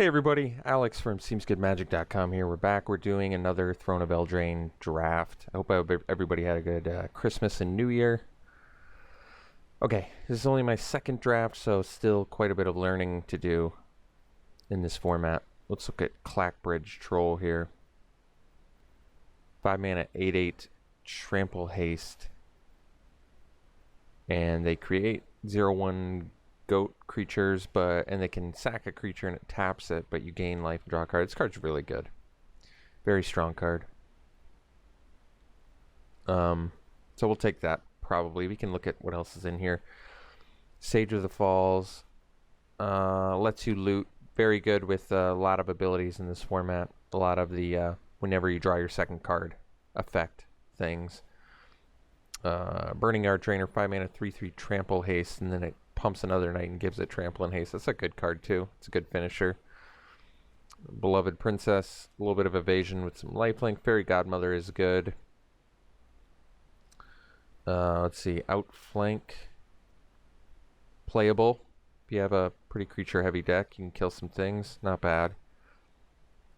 Hey everybody, Alex from SeemsGoodMagic.com here. We're back. We're doing another Throne of Eldraine draft. I hope everybody had a good Christmas and New Year. Okay, this is only my second draft, so still quite a bit of learning to do in this format. Let's look at Clackbridge Troll here. 5 mana, 8/8, Trample Haste. And they create 0/1 goat creatures, and they can sack a creature and it taps it, but you gain life and draw a card. This card's really good. Very strong card. So we'll take that probably. We can look at what else is in here. Sage of the Falls lets you loot. Very good with a lot of abilities in this format. A lot of the whenever you draw your second card effect things. Burning Yard Drainer, 5 mana, 3/3 Trample Haste, and then it pumps another knight and gives it Trample and Haste. That's a good card too. It's a good finisher. Beloved Princess, a little bit of evasion with some lifelink. Fairy Godmother is good. Let's see, Outflank, playable. If you have a pretty creature heavy deck, you can kill some things. Not bad.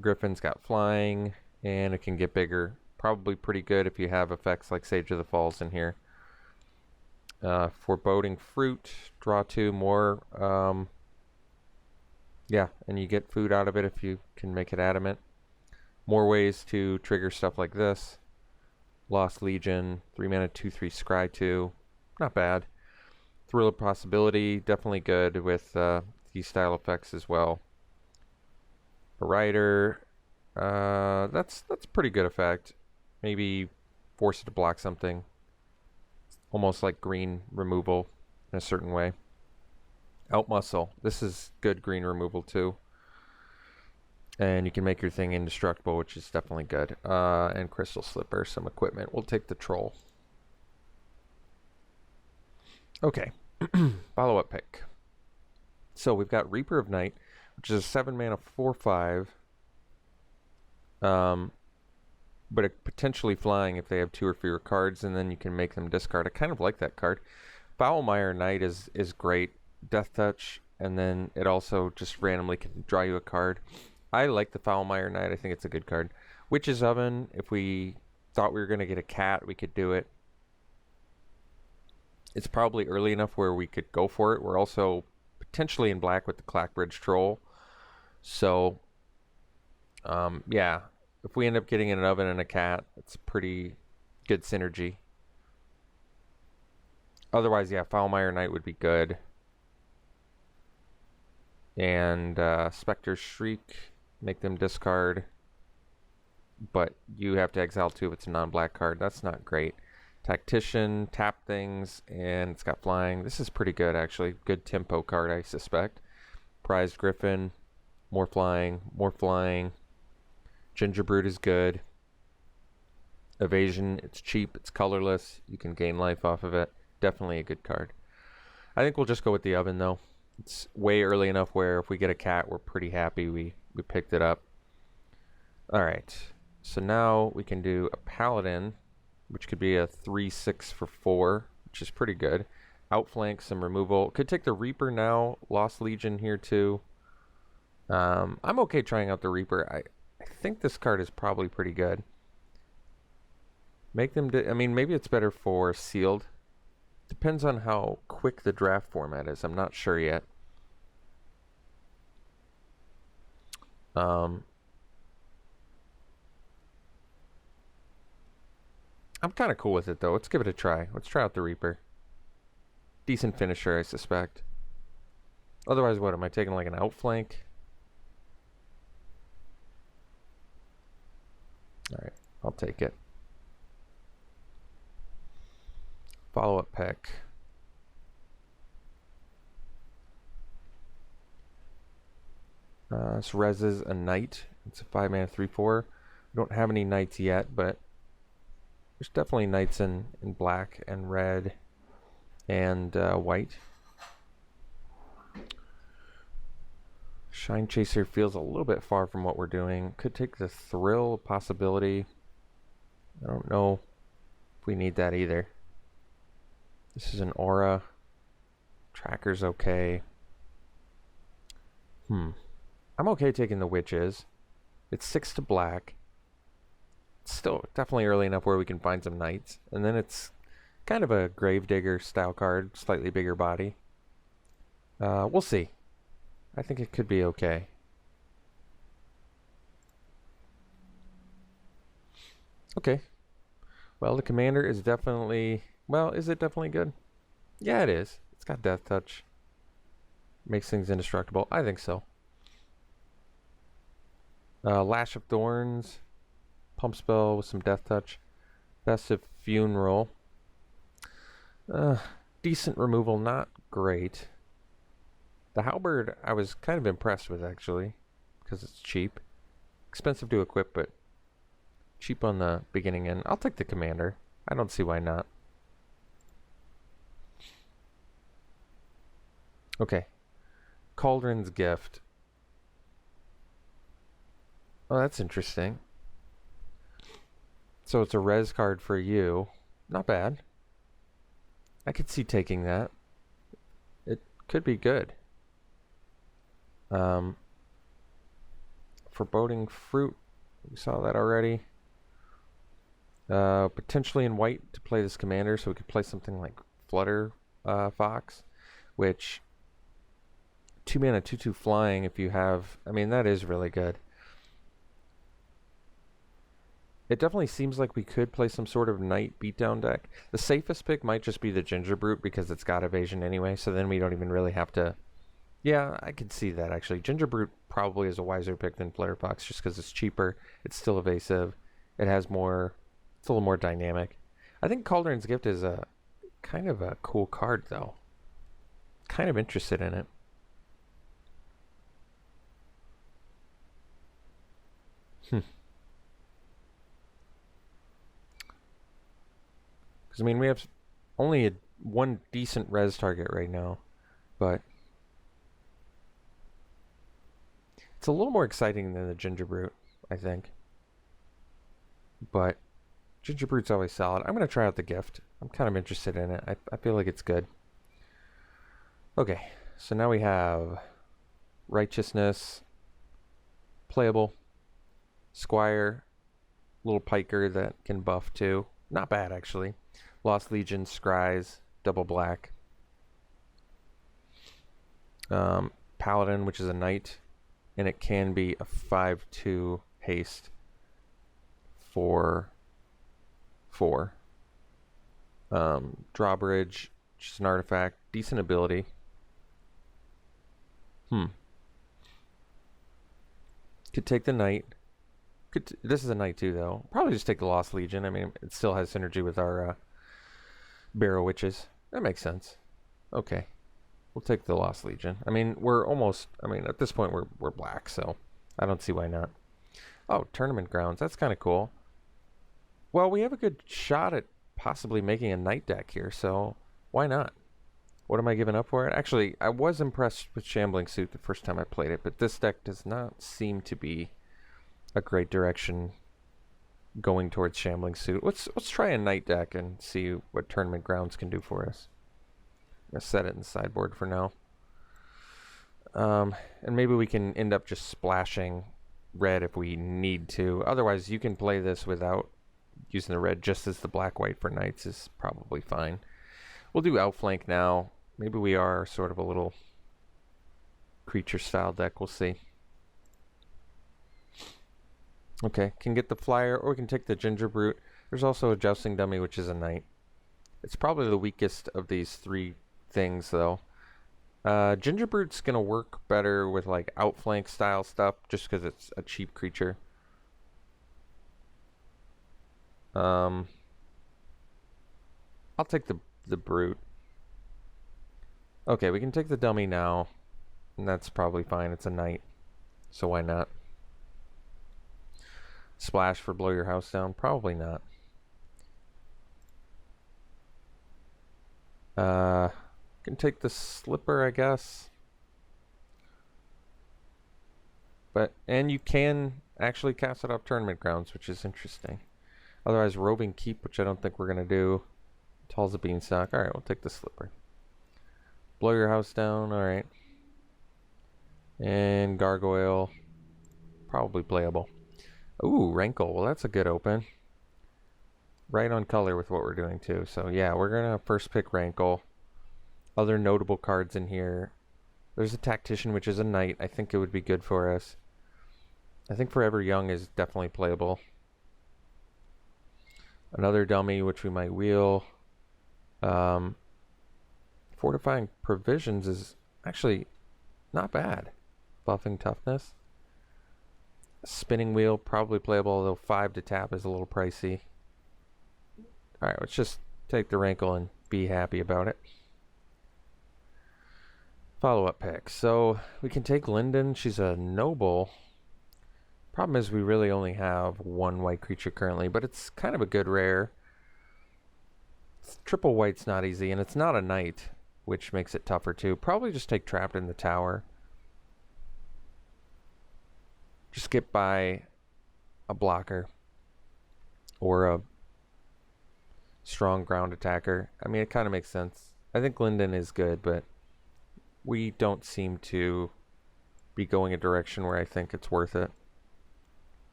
Griffin's got flying, and it can get bigger. Probably pretty good if you have effects like Sage of the Falls in here. Foreboding Fruit, draw 2 more. Yeah, and you get food out of it if you can make it adamant. More ways to trigger stuff like this. Lost Legion, 3 mana, 2/3 Scry 2. Not bad. Thrill of Possibility, definitely good with these style effects as well. A Rider, that's pretty good effect. Maybe force it to block something. Almost like green removal in a certain way. Outmuscle. This is good green removal too. And you can make your thing indestructible, which is definitely good. And Crystal Slipper, some equipment. We'll take the Troll. Okay. Follow-up pick. So we've got Reaper of Night, which is a 7 mana 4/5. But it potentially flying if they have 2 or fewer cards, and then you can make them discard. I kind of like that card. Foulmire Knight is great. Death Touch, and then it also just randomly can draw you a card. I like the Foulmire Knight. I think it's a good card. Witch's Oven, if we thought we were going to get a cat, we could do it. It's probably early enough where we could go for it. We're also potentially in black with the Clackbridge Troll. So, yeah. If we end up getting an oven and a cat, it's pretty good synergy. Otherwise, yeah, Foulmire Knight would be good. And Spectre's Shriek, make them discard. But you have to exile 2 if it's a non-black card. That's not great. Tactician, tap things, and it's got flying. This is pretty good, actually. Good tempo card, I suspect. Prized Griffin, more flying, more flying. Gingerbread is good. Evasion, it's cheap, it's colorless. You can gain life off of it. Definitely a good card. I think we'll just go with the oven, though. It's way early enough where if we get a cat, we're pretty happy we picked it up. Alright, so now we can do a Paladin, which could be a 3/6 for 4, which is pretty good. Outflank, some removal. Could take the Reaper now. Lost Legion here, too. I'm okay trying out the Reaper. I think this card is probably pretty good. Make them, I mean, maybe it's better for sealed. Depends on how quick the draft format is. I'm not sure yet. I'm kind of cool with it, though. Let's give it a try. Let's try out the Reaper. Decent finisher, I suspect. Otherwise, what? Am I taking like an outflank? Alright, I'll take it. Follow-up pick. This reses a knight. It's a 5 mana 3/4. We don't have any knights yet, but there's definitely knights in black and red and white. Shine Chaser feels a little bit far from what we're doing. Could take the Thrill Possibility. I don't know if we need that either. This is an Aura. Tracker's okay. I'm okay taking the witches. It's 6 to black. It's still definitely early enough where we can find some knights. And then it's kind of a Gravedigger style card, slightly bigger body. We'll see. I think it could be okay. Okay. Well, the commander is definitely... Well, is it definitely good? Yeah, it is. It's got Death Touch. Makes things indestructible. I think so. Lash of Thorns. Pump Spell with some Death Touch. Festive Funeral. Decent removal, not great. The Halberd I was kind of impressed with, actually, because it's cheap. Expensive to equip, but cheap on the beginning end. I'll take the commander. I don't see why not. Okay. Cauldron's Gift. Oh, that's interesting. So it's a res card for you. Not bad. I could see taking that. It could be good. Foreboding Fruit. We saw that already. Potentially in white to play this commander, so we could play something like Flutter Fox, which 2 mana 2/2 flying if you have... I mean, that is really good. It definitely seems like we could play some sort of Knight beatdown deck. The safest pick might just be the Ginger Brute because it's got evasion anyway, so then we don't even really have to... Yeah, I could see that actually. Ginger Brute probably is a wiser pick than Flutter Fox just because it's cheaper. It's still evasive. It has more... It's a little more dynamic. I think Cauldron's Gift is a kind of a cool card though. Kind of interested in it. Because, I mean, we have only one decent res target right now, but it's a little more exciting than the Ginger Brute, I think. But Ginger Brute's always solid. I'm going to try out the gift. I'm kind of interested in it. I feel like it's good. Okay, so now we have Righteousness, playable, Squire, little piker that can buff too. Not bad, actually. Lost Legion, Scries, double black. Paladin, which is a knight, and it can be a 5/2 haste for 4. Drawbridge, which is an artifact, decent ability. Could take the knight. This is a knight too, though. Probably just take the Lost Legion. I mean, it still has synergy with our Barrow Witches. That makes sense. Okay. We'll take the Lost Legion. I mean, we're almost... I mean, at this point, we're black, so I don't see why not. Oh, Tournament Grounds. That's kind of cool. Well, we have a good shot at possibly making a knight deck here, so why not? What am I giving up for it? Actually, I was impressed with Shambling Suit the first time I played it, but this deck does not seem to be a great direction going towards Shambling Suit. Let's try a knight deck and see what Tournament Grounds can do for us. I'm going to set it in the sideboard for now. And maybe we can end up just splashing red if we need to. Otherwise, you can play this without using the red, just as the black-white for knights is probably fine. We'll do Outflank now. Maybe we are sort of a little creature-style deck. We'll see. Okay, can get the flyer, or we can take the Ginger Brute. There's also a Jousting Dummy, which is a knight. It's probably the weakest of these 3 things, though. Ginger Brute's going to work better with, like, Outflank style stuff, just because it's a cheap creature. I'll take the Brute. Okay, we can take the dummy now, and that's probably fine. It's a knight, so why not? Splash for Blow Your House Down? Probably not. Can take the Slipper, I guess. And you can actually cast it off Tournament Grounds, which is interesting. Otherwise, Roving Keep, which I don't think we're going to do. Tall's a Beanstalk. Alright, we'll take the Slipper. Blow Your House Down, alright. And Gargoyle, probably playable. Ooh, Rankle. Well, that's a good open. Right on color with what we're doing too. So yeah, we're gonna first pick Rankle. Other notable cards in here. There's a Tactician, which is a knight. I think it would be good for us. I think Forever Young is definitely playable. Another dummy, which we might wheel. Fortifying Provisions is actually not bad. Buffing Toughness. Spinning Wheel, probably playable, although 5 to tap is a little pricey. Alright, let's just take the Rankle and be happy about it. Follow-up pick. So we can take Linden. She's a noble. Problem is we really only have one white creature currently, but it's kind of a good rare. Triple white's not easy, and it's not a knight, which makes it tougher too. Probably just take Trapped in the Tower. Just get by a blocker or a strong ground attacker. I mean, it kind of makes sense. I think Linden is good, but we don't seem to be going a direction where I think it's worth it.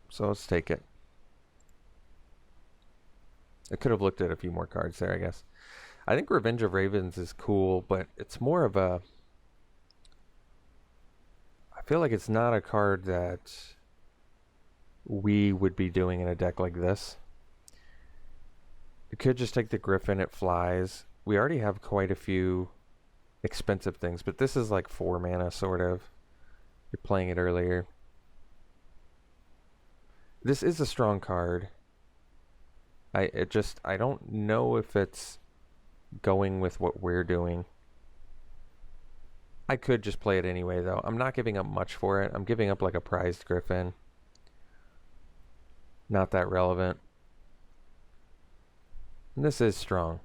So let's take it. I could have looked at a few more cards there, I guess. I think Revenge of Ravens is cool, but it's more of a... I feel like it's not a card that we would be doing in a deck like this. You could just take the Griffin, it flies. We already have quite a few expensive things, but this is like 4 mana, sort of. You're playing it earlier. This is a strong card. I don't know if it's going with what we're doing. I could just play it anyway, though. I'm not giving up much for it. I'm giving up like a prized Griffin. Not that relevant. And this is strong.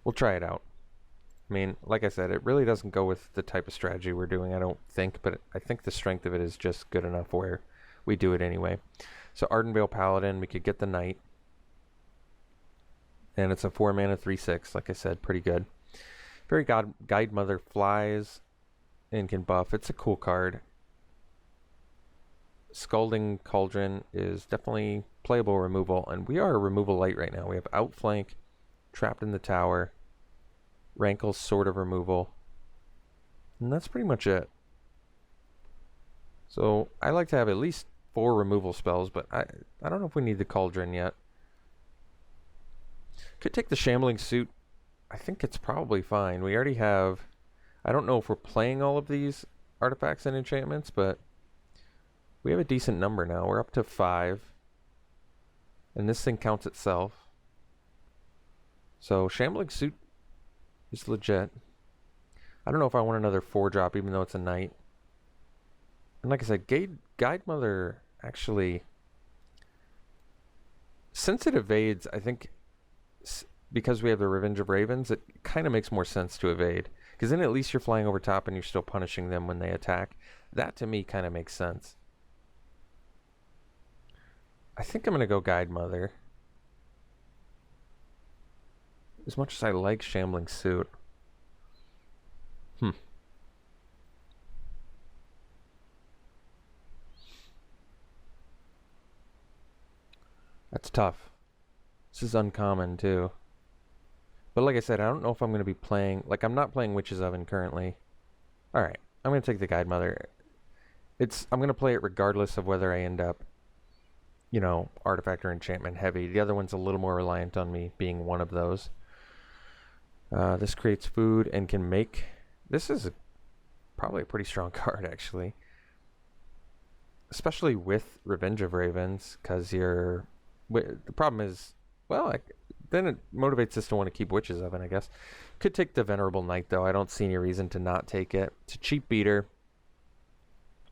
We'll try it out. I mean, like I said, it really doesn't go with the type of strategy we're doing, I don't think, but I think the strength of it is just good enough where we do it anyway. So Ardenvale Paladin, we could get the Knight. And it's a 4 mana 3/6, like I said, pretty good. Fairy Guide Mother flies and can buff. It's a cool card. Scalding Cauldron is definitely playable removal, and we are removal light right now. We have Outflank, Trapped in the Tower, Rankle's sort of removal, and that's pretty much it. So I like to have at least 4 removal spells, but I don't know if we need the Cauldron yet. Could take the Shambling Suit. I think it's probably fine. We already have... I don't know if we're playing all of these artifacts and enchantments, but we have a decent number now. We're up to 5. And this thing counts itself. So Shambling Suit is legit. I don't know if I want another 4-drop, even though it's a knight. And like I said, Guide Mother actually... Since it evades, I think... because we have the Revenge of Ravens, it kind of makes more sense to evade. Because then at least you're flying over top and you're still punishing them when they attack. That to me kind of makes sense. I think I'm going to go Guide Mother. As much as I like Shambling Suit. That's tough. This is uncommon too. But like I said, I don't know if I'm going to be playing... Like, I'm not playing Witch's Oven currently. Alright, I'm going to take the Guide Mother. I'm going to play it regardless of whether I end up, you know, artifact or enchantment heavy. The other one's a little more reliant on me being one of those. This creates food and can make... This is probably a pretty strong card, actually. Especially with Revenge of Ravens, because you're... The problem is... Well, then it motivates us to want to keep Witch's Oven, I guess. Could take the Venerable Knight, though. I don't see any reason to not take it. It's a cheap beater.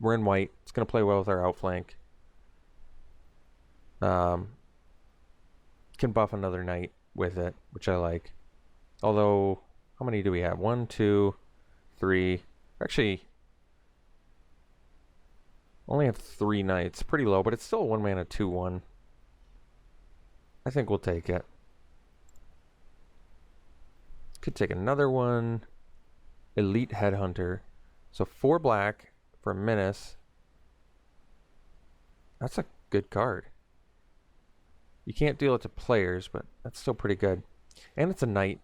We're in white. It's going to play well with our outflank. Can buff another Knight with it, which I like. Although, how many do we have? 1, 2, 3. Actually, only have 3 Knights. Pretty low, but it's still a 1 mana 2/1. I think we'll take it. Could take another one. Elite Headhunter. So 4 black for Menace. That's a good card. You can't deal it to players, but that's still pretty good. And it's a knight.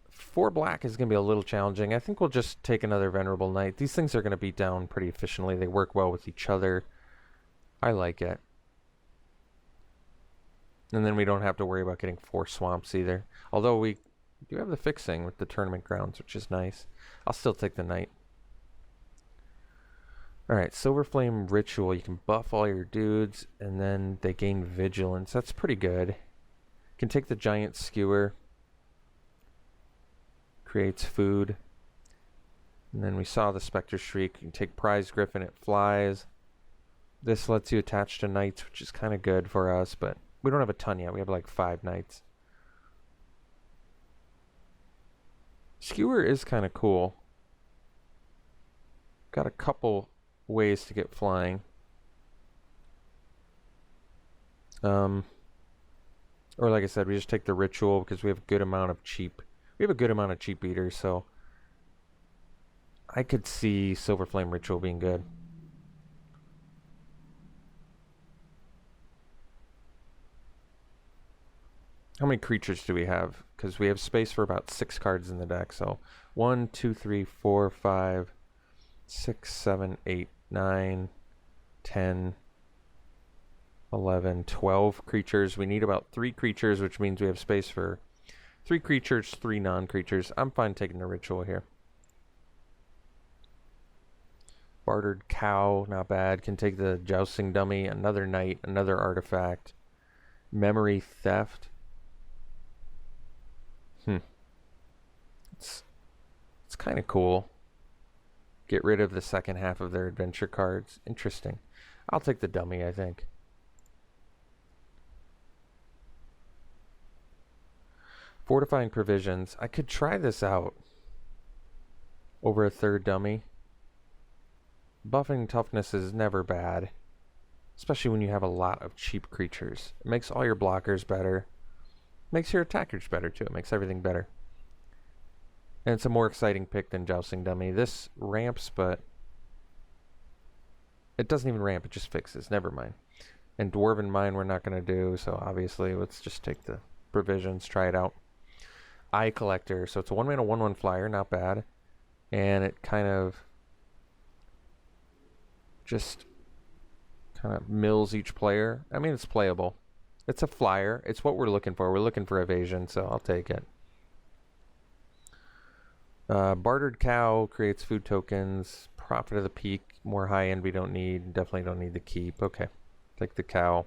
4 black is going to be a little challenging. I think we'll just take another Venerable Knight. These things are going to beat down pretty efficiently. They work well with each other. I like it. And then we don't have to worry about getting 4 swamps either. Although we do have the fixing with the tournament grounds, which is nice. I'll still take the knight. Alright, Silver Flame Ritual. You can buff all your dudes, and then they gain Vigilance. That's pretty good. You can take the Giant Skewer. Creates food. And then we saw the Spectre Shriek. You can take Prize Griffin, it flies. This lets you attach to knights, which is kind of good for us, but we don't have a ton yet. We have like 5 knights. Skewer is kind of cool. Got a couple ways to get flying. Or like I said, we just take the ritual because we have a good amount of cheap. We have a good amount of cheap eaters, so I could see Silver Flame Ritual being good. How many creatures do we have? Because we have space for about 6 cards in the deck. So 1, 2, 3, 4, 5, 6, 7, 8, 9, 10, 11, 12 creatures. We need about 3 creatures, which means we have space for 3 creatures, 3 non-creatures. I'm fine taking the ritual here. Bartered Cow, not bad. Can take the Jousting Dummy, another knight, another artifact. Memory Theft. It's kind of cool. Get rid of the second half of their adventure cards. Interesting. I'll take the dummy, I think. Fortifying Provisions. I could try this out over a 3rd dummy. Buffing toughness is never bad, especially when you have a lot of cheap creatures. It makes all your blockers better. Makes your attackers better too. It makes everything better. And it's a more exciting pick than Jousting Dummy. This ramps, but it doesn't even ramp. It just fixes. Never mind. And Dwarven Mine we're not going to do, so obviously let's just take the provisions, try it out. Eye Collector. So it's a 1-mana 1/1 flyer, not bad. And it kind of just mills each player. I mean, it's playable. It's a flyer. It's what we're looking for. We're looking for evasion, so I'll take it. Bartered Cow creates food tokens. Prophet of the Peak, more high end we don't need. Definitely don't need the keep. Okay, take the cow.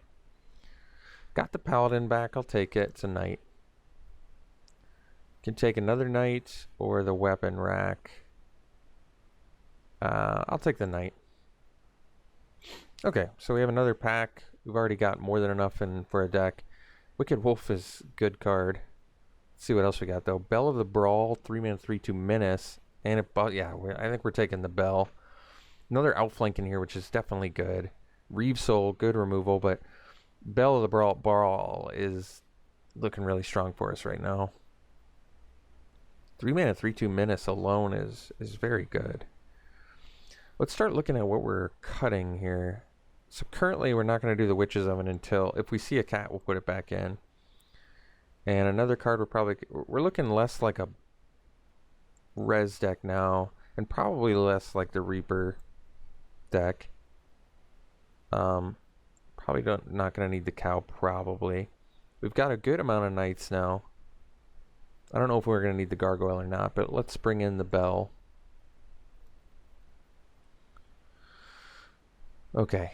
Got the Paladin back. I'll take it. It's a knight. Can take another knight or the weapon rack. I'll take the knight. Okay, so we have another pack. We've already got more than enough in for a deck. Wicked Wolf is a good card. Let's see what else we got though. Bell of the Brawl, 3-mana 3/2 Menace, and I think we're taking the Bell. Another Outflank in here, which is definitely good. Reeve Soul, good removal, but Bell of the Brawl is looking really strong for us right now. 3-mana 3/2 Menace alone is very good. Let's start looking at what we're cutting here. So currently we're not going to do the Witch's Oven until, if we see a cat, we'll put it back in. And another card we're looking less like a res deck now, and probably less like the Reaper deck. Probably not going to need the cow, probably. We've got a good amount of knights now. I don't know if we're going to need the gargoyle or not, but let's bring in the bell. Okay.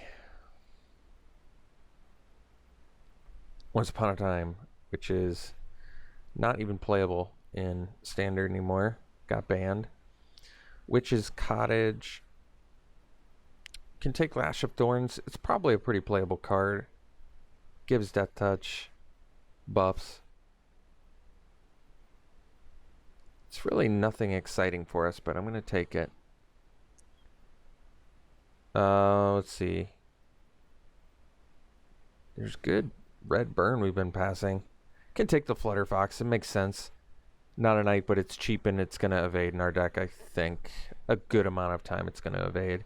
Once Upon a Time, which is not even playable in Standard anymore. Got banned. Witch's Cottage. Can take Lash of Thorns. It's probably a pretty playable card. Gives Death Touch. Buffs. It's really nothing exciting for us, but I'm going to take it. Let's see. There's good red burn we've been passing. Can take the Flutterfox. It makes sense. Not a knight, but it's cheap and it's going to evade in our deck, I think. A good amount of time it's going to evade.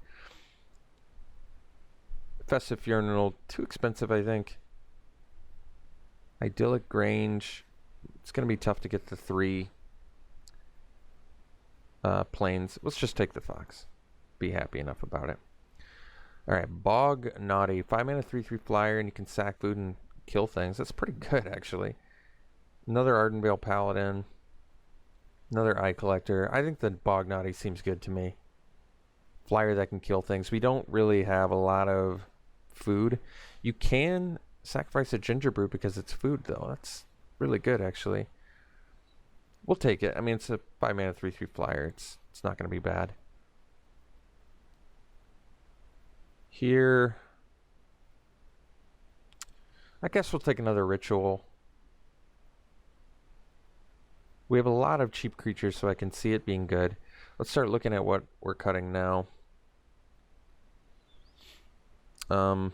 Festive Funeral, too expensive, I think. Idyllic Grange, it's going to be tough to get the 3 planes. Let's just take the Fox. Be happy enough about it. Alright, Bog Naughty. 5 mana, 3/3 flyer, and you can sack food and kill things. That's pretty good, actually. Another Ardenvale Paladin. Another Eye Collector. I think the Bog Naughty seems good to me. Flyer that can kill things. We don't really have a lot of food. You can sacrifice a Ginger Brew because it's food, though. That's really good, actually. We'll take it. I mean, it's a 5 mana, 3/3 flyer. It's not going to be bad. Here, I guess we'll take another Ritual. We have a lot of cheap creatures, so I can see it being good. Let's start looking at what we're cutting now. I'll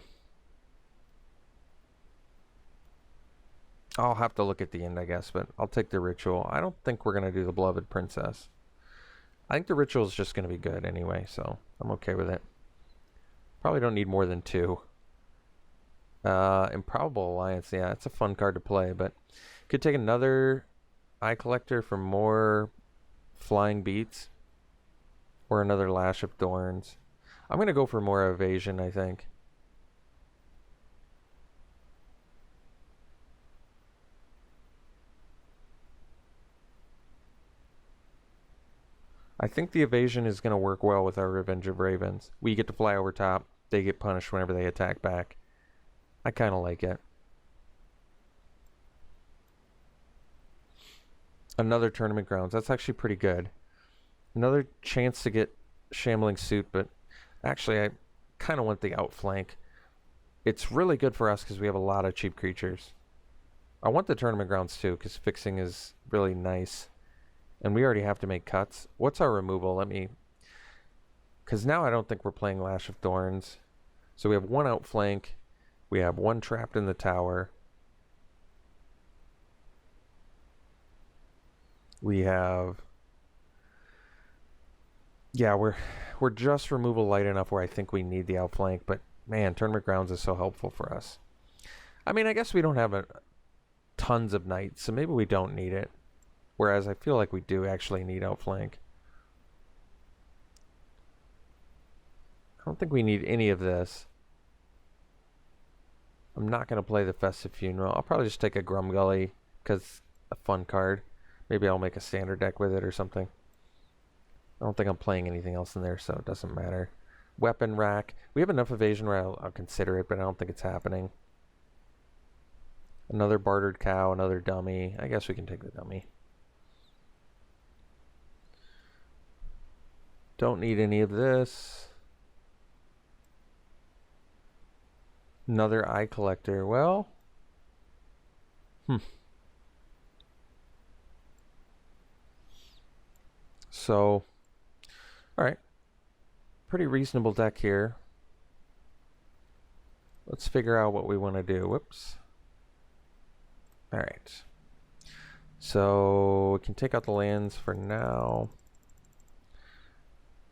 have to look at the end, I guess, but I'll take the Ritual. I don't think we're going to do the Beloved Princess. I think the Ritual is just going to be good anyway, so I'm okay with it. Probably don't need more than 2. Improbable Alliance, yeah, it's a fun card to play, but could take another Eye Collector for more flying beats, or another Lash of Thorns. I'm going to go for more evasion, I think. I think the evasion is going to work well with our Revenge of Ravens. We get to fly over top. They get punished whenever they attack back. I kind of like it. Another Tournament Grounds. That's actually pretty good. Another chance to get Shambling Suit, but actually I kind of want the outflank. It's really good for us because we have a lot of cheap creatures. I want the Tournament Grounds too because fixing is really nice. And we already have to make cuts. What's our removal? Let me... Because now I don't think we're playing Lash of Thorns. So we have 1 outflank. We have 1 trapped in the tower. We have... Yeah, we're just removal light enough where I think we need the outflank. But man, Tournament Grounds is so helpful for us. I mean, I guess we don't have tons of knights, so maybe we don't need it. Whereas I feel like we do actually need outflank. I don't think we need any of this. I'm not going to play the Festive Funeral. I'll probably just take a Grumgully because a fun card. Maybe I'll make a standard deck with it or something. I don't think I'm playing anything else in there, so it doesn't matter. Weapon Rack. We have enough evasion where I'll consider it, but I don't think it's happening. Another Bartered Cow, another dummy. I guess we can take the dummy. Don't need any of this. Another Eye Collector. Well, So, alright. Pretty reasonable deck here. Let's figure out what we want to do. Whoops. Alright. So, we can take out the lands for now.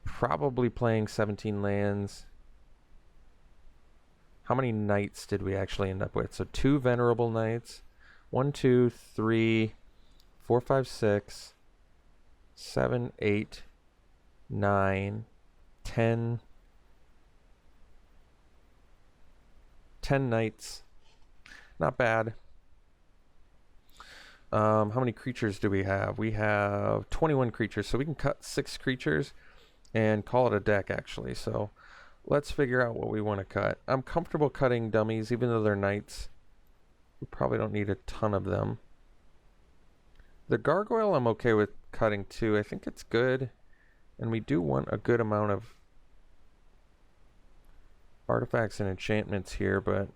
Probably playing 17 lands. How many knights did we actually end up with? So 2 Venerable Knights. 1, 2, 3, 4, 5, 6, 7, 8, 9, 10. 10 knights. Not bad. How many creatures do we have? We have 21 creatures, so we can cut 6 creatures and call it a deck, actually. So let's figure out what we want to cut. I'm comfortable cutting dummies, even though they're knights. We probably don't need a ton of them. The Gargoyle I'm okay with cutting too. I think it's good. And we do want a good amount of artifacts and enchantments here, but...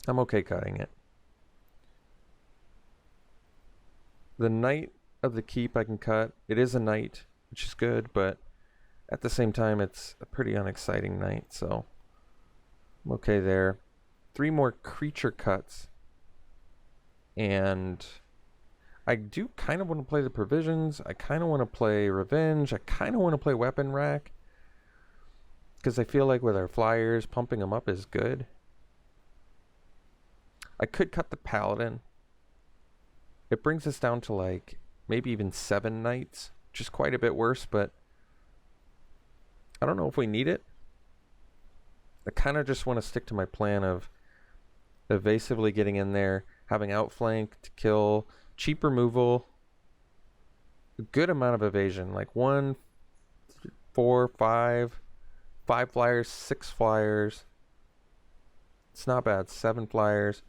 I'm okay cutting it. The Knight of the Keep I can cut. It is a knight, which is good, but at the same time it's a pretty unexciting knight, so I'm okay there. 3 more creature cuts. And I do kind of want to play the Provisions. I kind of want to play Revenge. I kind of want to play Weapon Rack. Because I feel like with our flyers, pumping them up is good. I could cut the Paladin. It brings us down to like maybe even 7 knights, which is quite a bit worse, but I don't know if we need it. I kind of just want to stick to my plan of evasively getting in there, having outflank to kill, cheap removal, a good amount of evasion, like 1, 4, 5 flyers, 6 flyers. It's not bad. 7 flyers.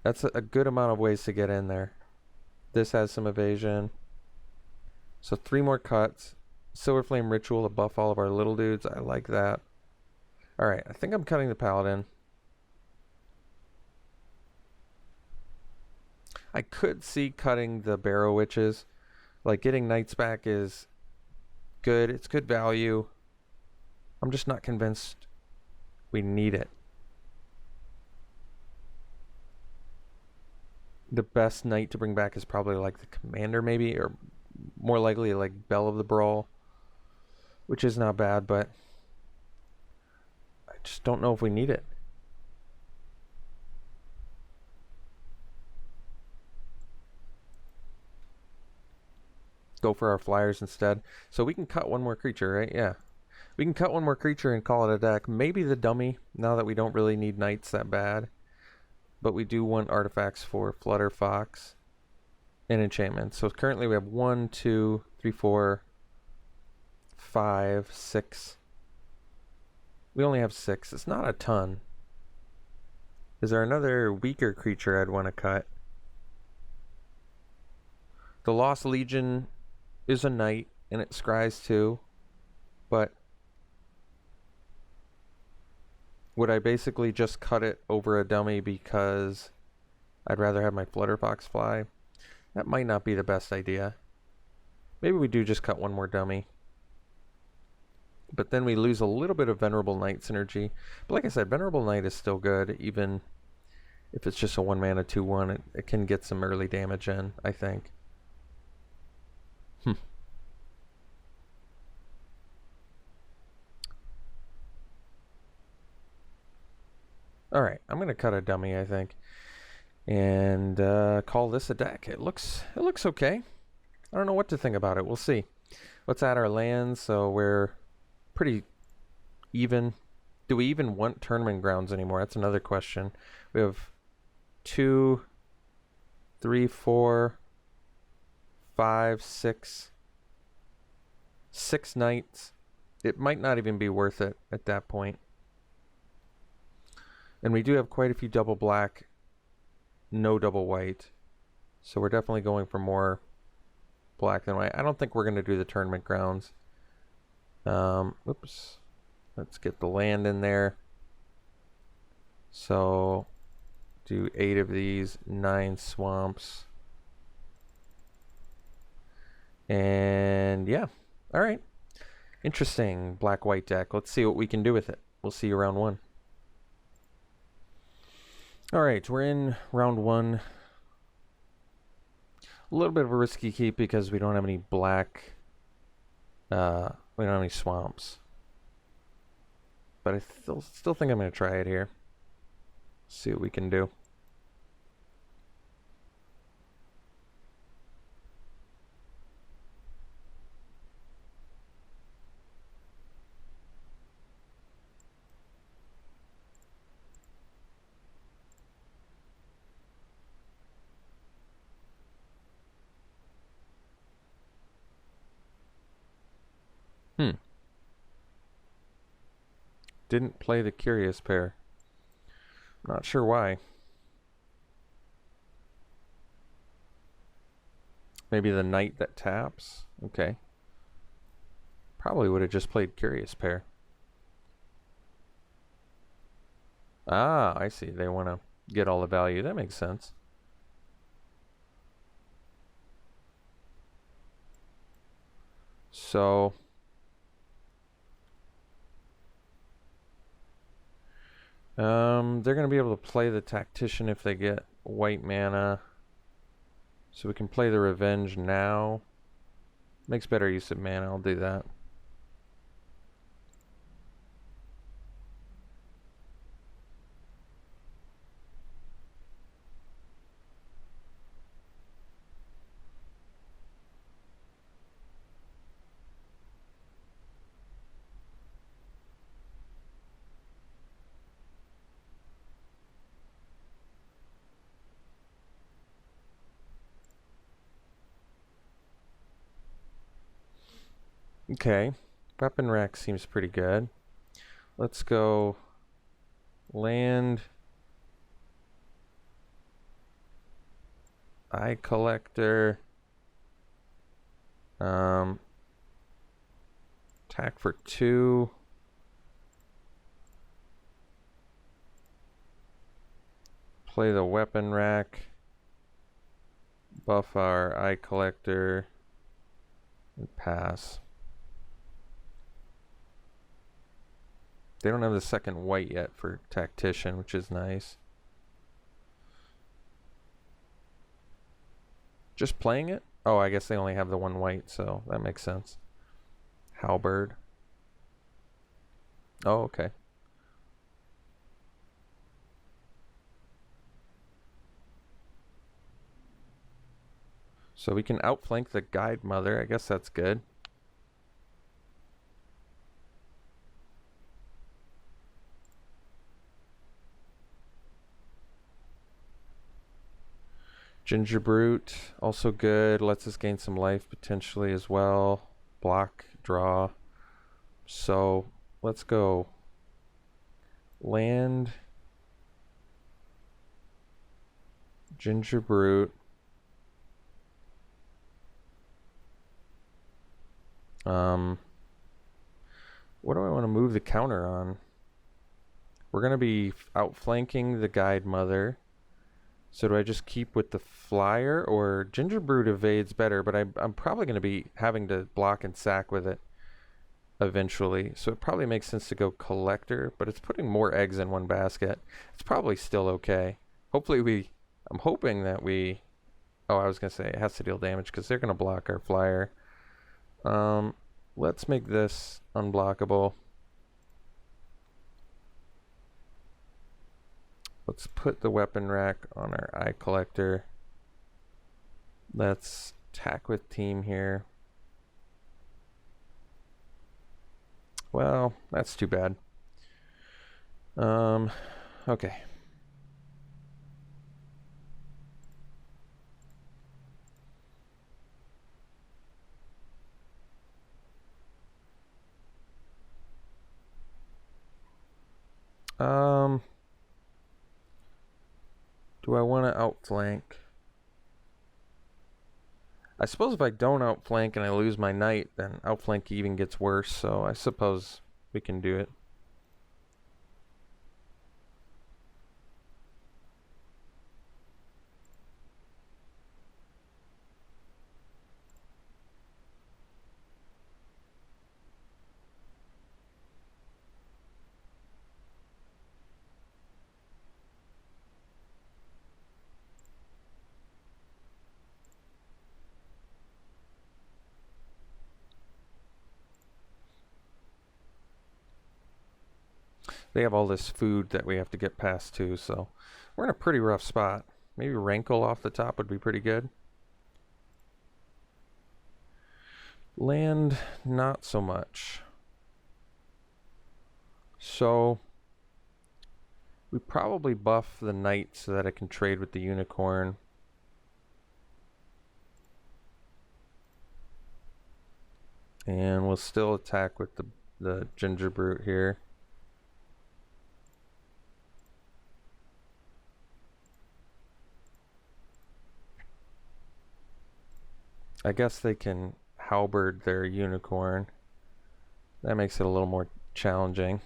That's a good amount of ways to get in there. This has some evasion. So 3 more cuts. Silver Flame Ritual to buff all of our little dudes. I like that. Alright, I think I'm cutting the Paladin. I could see cutting the Barrow Witches. Like, getting Knights back is good. It's good value. I'm just not convinced we need it. The best Knight to bring back is probably like the Commander, maybe, or more likely like Belle of the Brawl, which is not bad, but I just don't know if we need it. Go for our flyers instead. So we can cut 1 more creature, right? Yeah. We can cut 1 more creature and call it a deck. Maybe the dummy, now that we don't really need knights that bad. But we do want artifacts for Flutter Fox and enchantments. So currently we have 1, 2, 3, 4, 5, 6. We only have 6. It's not a ton. Is there another weaker creature I'd want to cut? The Lost Legion is a knight, and it scries too. But would I basically just cut it over a dummy because I'd rather have my Flutterfox fly? That might not be the best idea. Maybe we do just cut 1 more dummy. But then we lose a little bit of Venerable Knight synergy. But like I said, Venerable Knight is still good, even if it's just a 1 mana 2/1. It can get some early damage in, I think. Alright, I'm going to cut a dummy, I think. And call this a deck. It looks okay. I don't know what to think about it. We'll see. Let's add our lands, so we're pretty even. Do we even want Tournament Grounds anymore? That's another question. We have 2, 3, 4, 5, 6 knights. It might not even be worth it at that point. And we do have quite a few double black, no double white. So we're definitely going for more black than white. I don't think we're going to do the Tournament Grounds. Oops. Let's get the land in there. So do 8 of these, 9 swamps. And yeah. All right. Interesting black-white deck. Let's see what we can do with it. We'll see you round 1. All right, we're in round 1. A little bit of a risky keep because we don't have any black. We don't have any swamps. But I still think I'm going to try it here. See what we can do. Didn't play the Curious Pair. Not sure why. Maybe the knight that taps? Okay. Probably would have just played Curious Pair. Ah, I see. They want to get all the value. That makes sense. So they're going to be able to play the Tactician if they get white mana, so we can play the Revenge now. Makes better use of mana, I'll do that. Okay, weapon rack seems pretty good. Let's go land, eye collector, attack for 2. Play the weapon rack, buff our eye collector, and pass. They don't have the second white yet for Tactician, which is nice. Just playing it? Oh, I guess they only have the one white, so that makes sense. Halberd. Oh, okay. So we can outflank the Guide Mother. I guess that's good. Ginger Brute, also good. Lets us gain some life potentially as well. Block, draw. So let's go land, Ginger Brute. What do I want to move the counter on? We're going to be outflanking the Guide Mother. So do I just keep with the flyer, or Ginger Brute evades better, but I'm probably going to be having to block and sack with it eventually. So it probably makes sense to go collector, but it's putting more eggs in one basket. It's probably still okay. Hopefully I'm hoping that we, oh, I was going to say it has to deal damage because they're going to block our flyer. Let's make this unblockable. Let's put the weapon rack on our eye collector. Let's attack with team here. Well, that's too bad. Okay. Do I want to outflank? I suppose if I don't outflank and I lose my knight, then outflank even gets worse, so I suppose we can do it. They have all this food that we have to get past too, so we're in a pretty rough spot. Maybe Rankle off the top would be pretty good. Land, not so much. So we probably buff the knight so that I can trade with the unicorn. And we'll still attack with the Ginger Brute here. I guess they can halberd their unicorn. That makes it a little more challenging.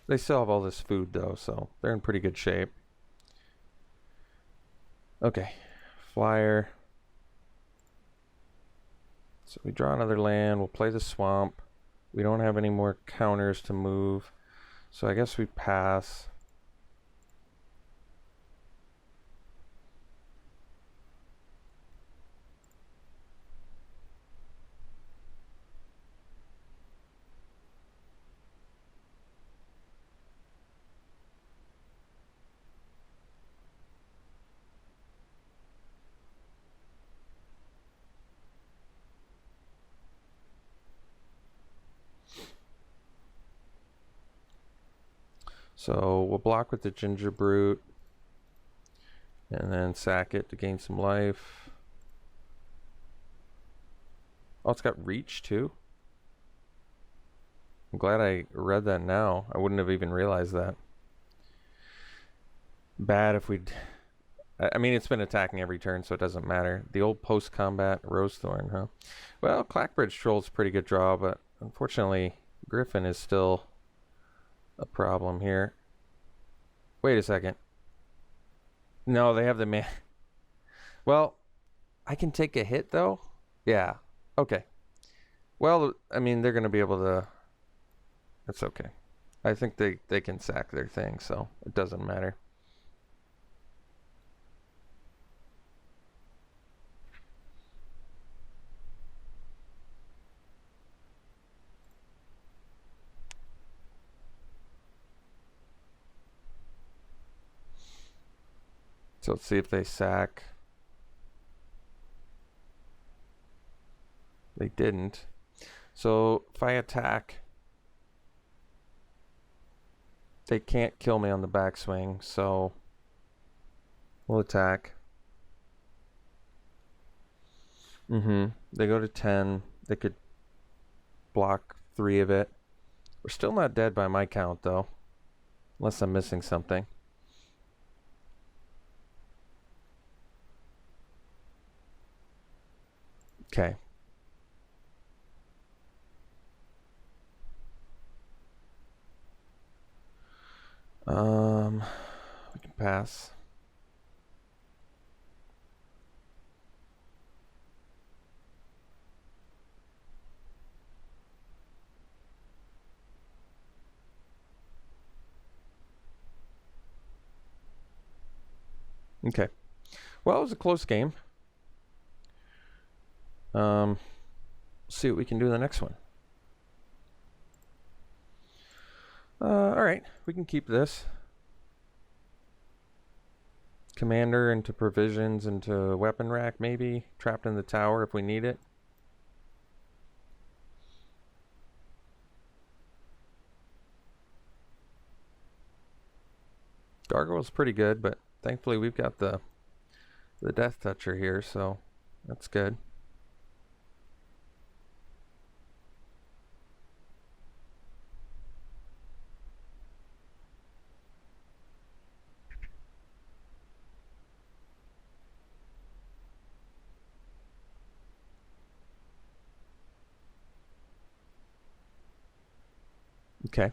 They still have all this food though, so they're in pretty good shape. Okay, flyer. So we draw another land, we'll play the swamp. We don't have any more counters to move, so I guess we pass. So we'll block with the Ginger Brute and then sack it to gain some life. Oh, it's got reach too. I'm glad I read that now. I wouldn't have even realized that. Bad if we'd... I mean, it's been attacking every turn, so it doesn't matter. The old post-combat Rosethorn, huh? Well, Clackbridge Troll's a pretty good draw, but unfortunately, Griffin is still a problem here. Wait a second. No, they have the man. Well, I can take a hit, though? Yeah. Okay. Well, I mean, they're going to be able to... It's okay. I think they can sack their thing, so it doesn't matter. So let's see if they sack. They didn't. So if I attack, they can't kill me on the backswing, so we'll attack. They go to 10. They could block 3 of it. We're still not dead by my count, though. Unless I'm missing something. Okay. We can pass. Okay. Well, it was a close game. See what we can do in the next one. Alright, we can keep this. Commander into provisions, into weapon rack, maybe. Trapped in the tower if we need it. Gargoyle's pretty good, but thankfully we've got the Death Toucher here, so that's good. Okay.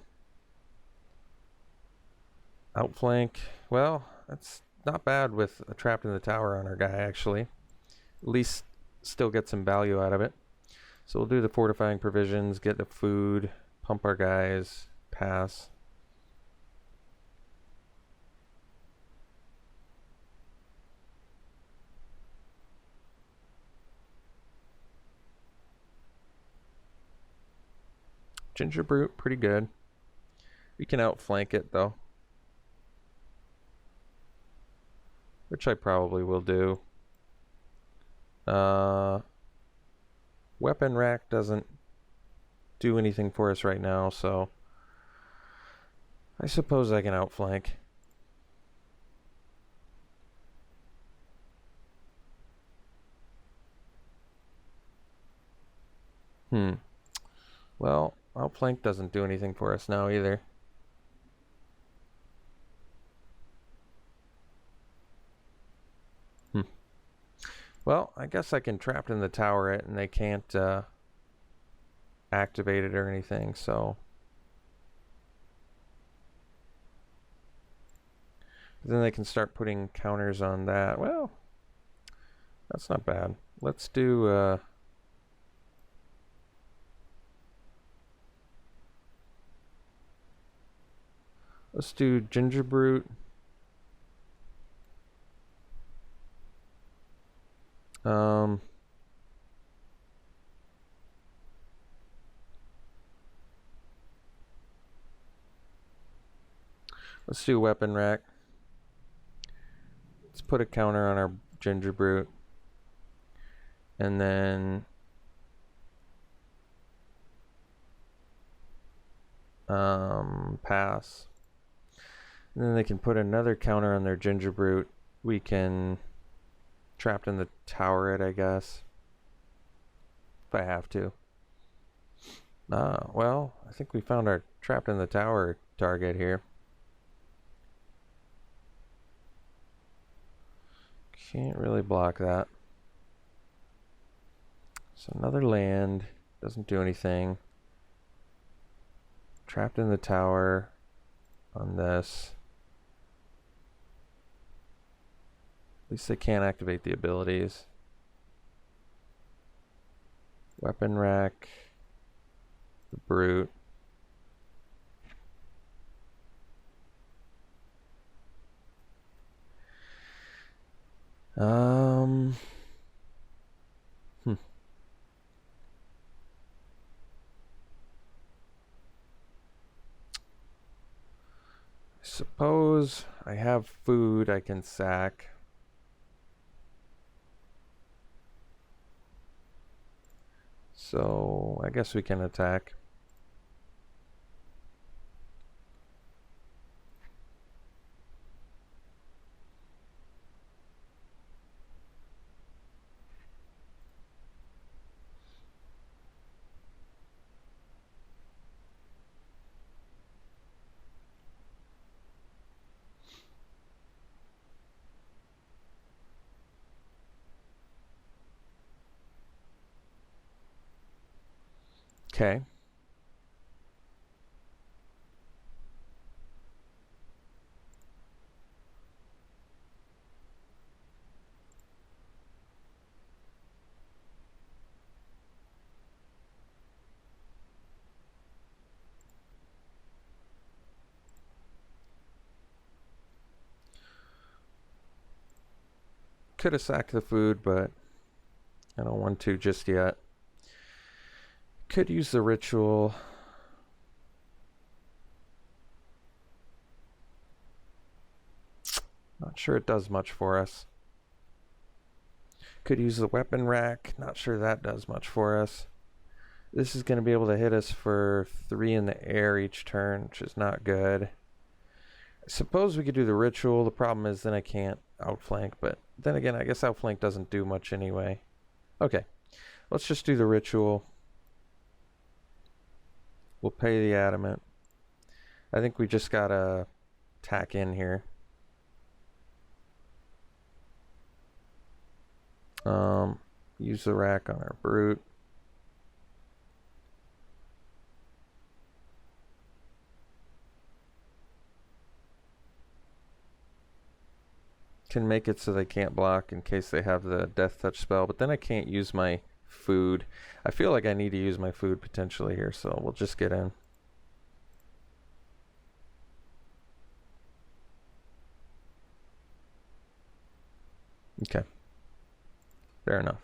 Outflank. Well, that's not bad with a Trapped in the Tower on our guy, actually. At least still get some value out of it. So we'll do the Fortifying Provisions, get the food, pump our guys, pass. Ginger Brute, pretty good. We can outflank it, though. Which I probably will do. Weapon rack doesn't do anything for us right now, so I suppose I can outflank. Well, outflank doesn't do anything for us now either. Well, I guess I can Trapped in the Tower it and they can't activate it or anything, so Then they can start putting counters on that. Well, that's not bad. Let's do Ginger Brute. Let's do Weapon Rack. Let's put a counter on our Ginger Brute. And then pass. And then they can put another counter on their Ginger Brute. We can Trapped in the Tower it, I guess. If I have to. Well, I think we found our Trapped in the Tower target here. Can't really block that. So another land. Doesn't do anything. Trapped in the Tower on this. At least they can't activate the abilities. Weapon Rack. The Brute. Suppose I have food I can sack. So I guess we can attack. Okay. Could have sacked the food, but I don't want to just yet. Could use the ritual. Not sure it does much for us. Could use the weapon rack. Not sure that does much for us. This is going to be able to hit us for 3 in the air each turn, which is not good. I suppose we could do the ritual. The problem is then I can't outflank, but then again, I guess outflank doesn't do much anyway. Okay, let's just do the ritual. We'll pay the adamant. I think we just gotta tack in here. Use the rack on our brute. Can make it so they can't block in case they have the death touch spell, but then I can't use my food. I feel like I need to use my food potentially here, so we'll just get in. Okay. Fair enough.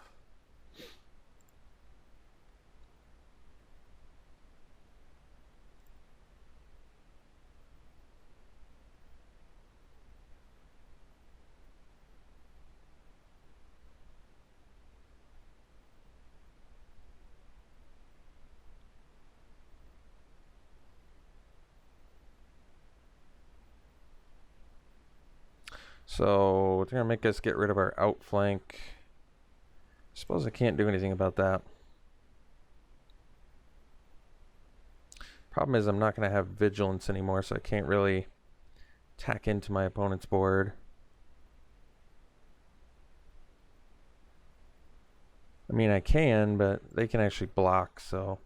So they're gonna make us get rid of our outflank. Suppose I can't do anything about that. Problem is I'm not gonna have vigilance anymore, so I can't really tack into my opponent's board. I mean, I can, but they can actually block, so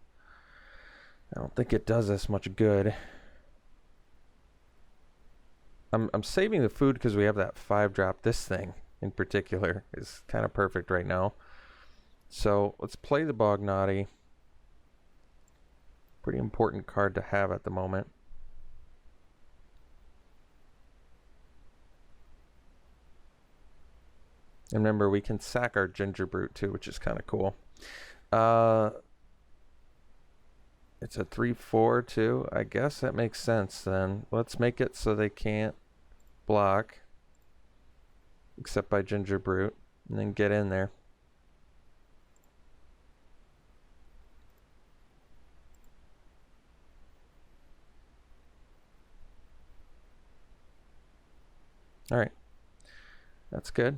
I don't think it does us much good. I'm saving the food because we have that 5-drop. This thing in particular is kind of perfect right now. So let's play the Bognati. Pretty important card to have at the moment. And remember, we can sack our Ginger Brute too, which is kind of cool. It's a 3/4 too. I guess that makes sense then. Let's make it so they can't block except by Ginger Brute, and then get in there. All right, that's good.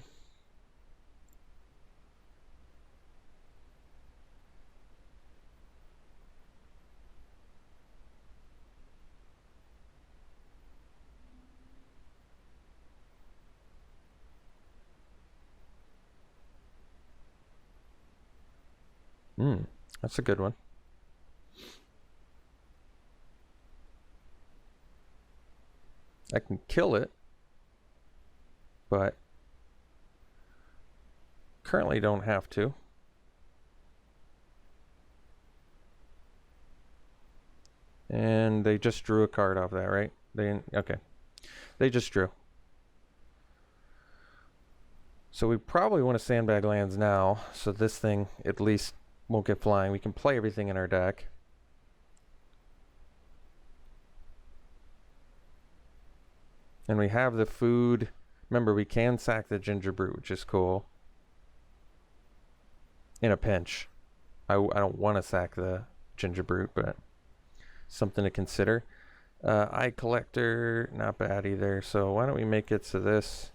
That's a good one. I can kill it, but currently don't have to. And they just drew a card off that, right? Okay. They just drew. So we probably want to sandbag lands now, so this thing at least won't get flying. We can play everything in our deck. And we have the food. Remember, we can sack the Ginger Brute, which is cool. In a pinch. I don't want to sack the Ginger Brute, but something to consider. Eye Collector, not bad either. So why don't we make it so this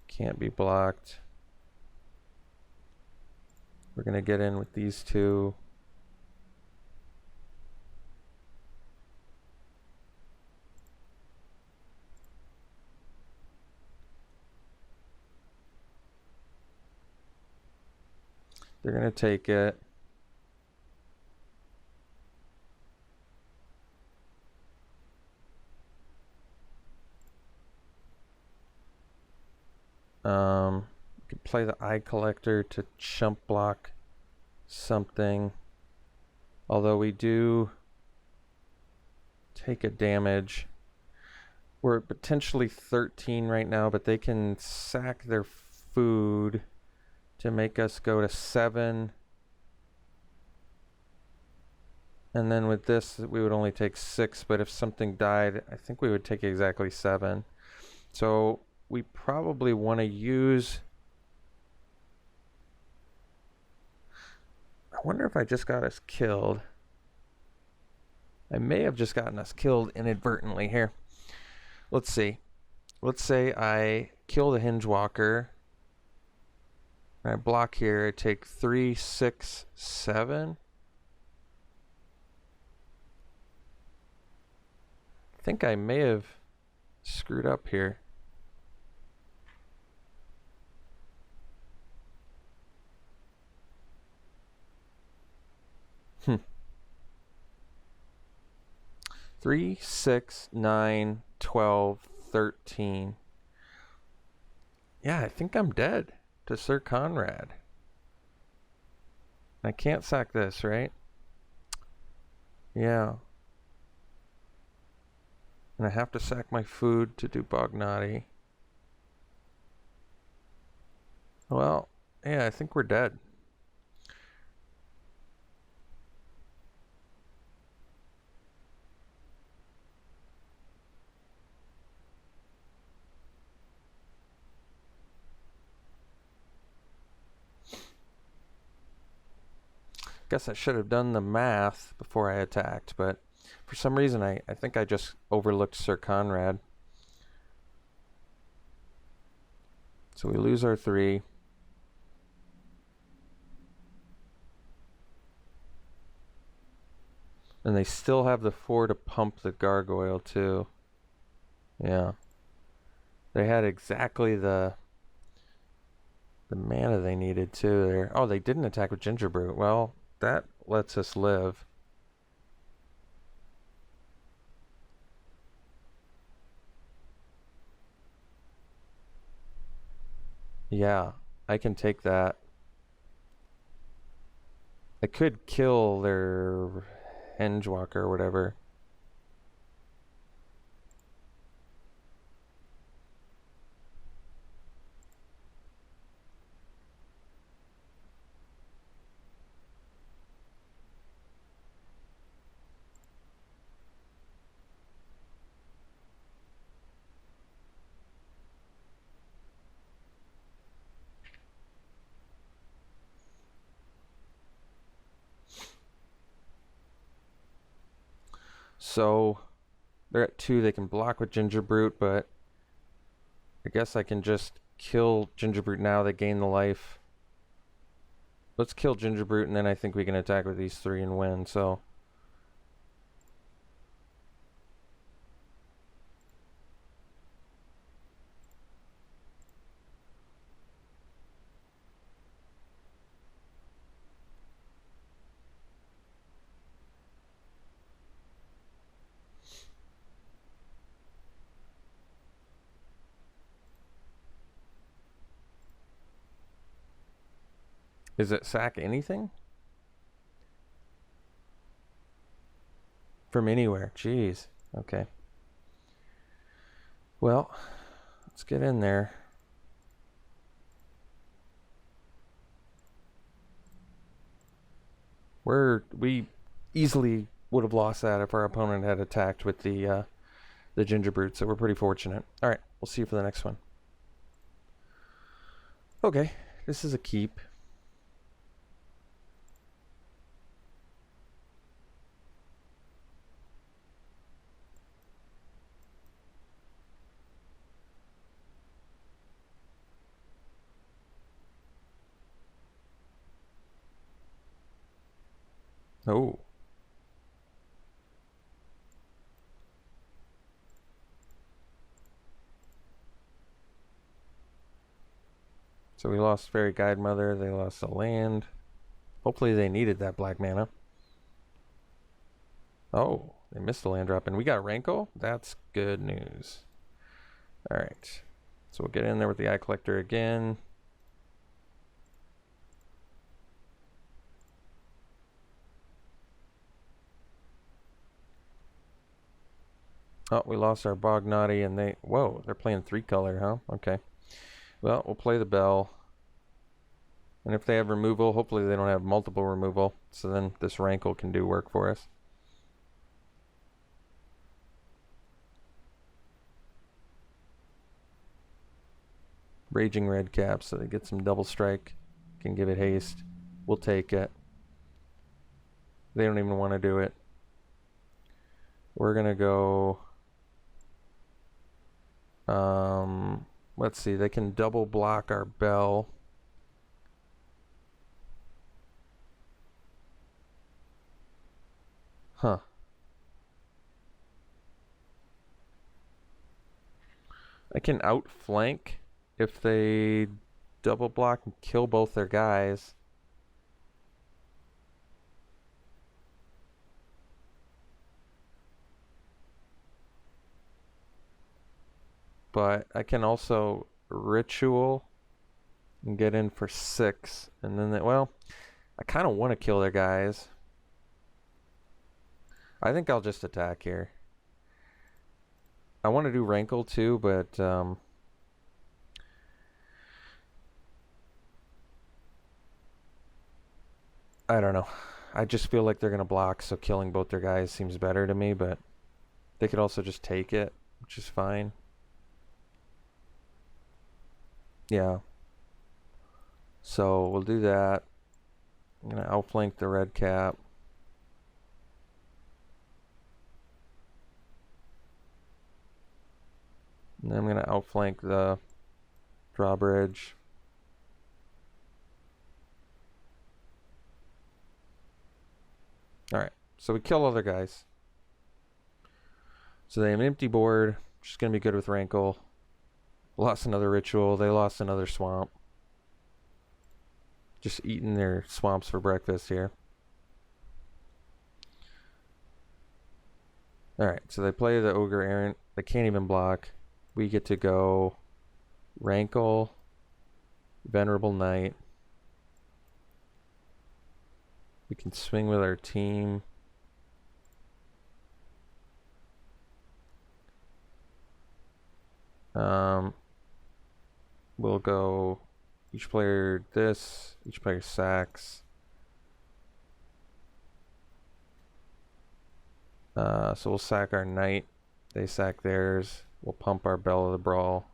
can't be blocked. We're going to get in with these two. They're going to take it. We could play the Eye Collector to chump block something. Although we do take a damage. We're potentially 13 right now, but they can sack their food to make us go to 7. And then with this, we would only take 6, but if something died, I think we would take exactly 7. So we probably want to use... I wonder if I just got us killed. I may have just gotten us killed inadvertently here. Let's see. Let's say I kill the Hingewalker. And I block here. I take 3, 6, 7. I think I may have screwed up here. Hmm. 3, 6, 9, 12, 13. Yeah, I think I'm dead to Sir Conrad. I can't sack this, right? Yeah. And I have to sack my food to do Bognati. Well, yeah, I think we're dead. Guess I should have done the math before I attacked, but for some reason I think I just overlooked Sir Conrad. So we lose our 3. And they still have the 4 to pump the gargoyle too. Yeah. They had exactly the mana they needed too there. Oh, they didn't attack with Ginger Brute. Well, that lets us live. Yeah, I can take that. I could kill their Hengewalker or whatever. So they're at 2. They can block with Gingerbrute, but I guess I can just kill Gingerbrute now. They gain the life. Let's kill Gingerbrute, and then I think we can attack with these 3 and win. So is it sack anything? From anywhere. Jeez. Okay. Well, let's get in there. We easily would have lost that if our opponent had attacked with the Gingerbrute, so we're pretty fortunate. All right, we'll see you for the next one. Okay, this is a keep. Oh. So we lost Fairy Guidemother. They lost a land. Hopefully they needed that black mana. Oh, they missed a land drop, and we got Rankle. That's good news. All right. So we'll get in there with the Eye Collector again. Oh, we lost our Bognaughty, and they're playing 3-color, huh? Okay. Well, we'll play the Bell. And if they have removal, hopefully they don't have multiple removal. So then this Rankle can do work for us. Raging Redcap, so they get some double strike. Can give it haste. We'll take it. They don't even want to do it. We're going to go... let's see. They can double block our Bell. Huh. I can outflank if they double block and kill both their guys. But I can also ritual and get in for 6. And then, well, I kind of want to kill their guys. I think I'll just attack here. I want to do Rankle too, but I don't know. I just feel like they're going to block, so killing both their guys seems better to me, but they could also just take it, which is fine. Yeah. So we'll do that. I'm going to outflank the red cap. And then I'm going to outflank the drawbridge. Alright, so we kill other guys. So they have an empty board, which is going to be good with Rankle. Lost another ritual. They lost another swamp. Just eating their swamps for breakfast here. Alright, so they play the Ogre Errant. They can't even block. We get to go Rankle. Venerable Knight. We can swing with our team. We'll go each player this, each player sacks. So we'll sack our knight. They sack theirs. We'll pump our Bell of the Brawl.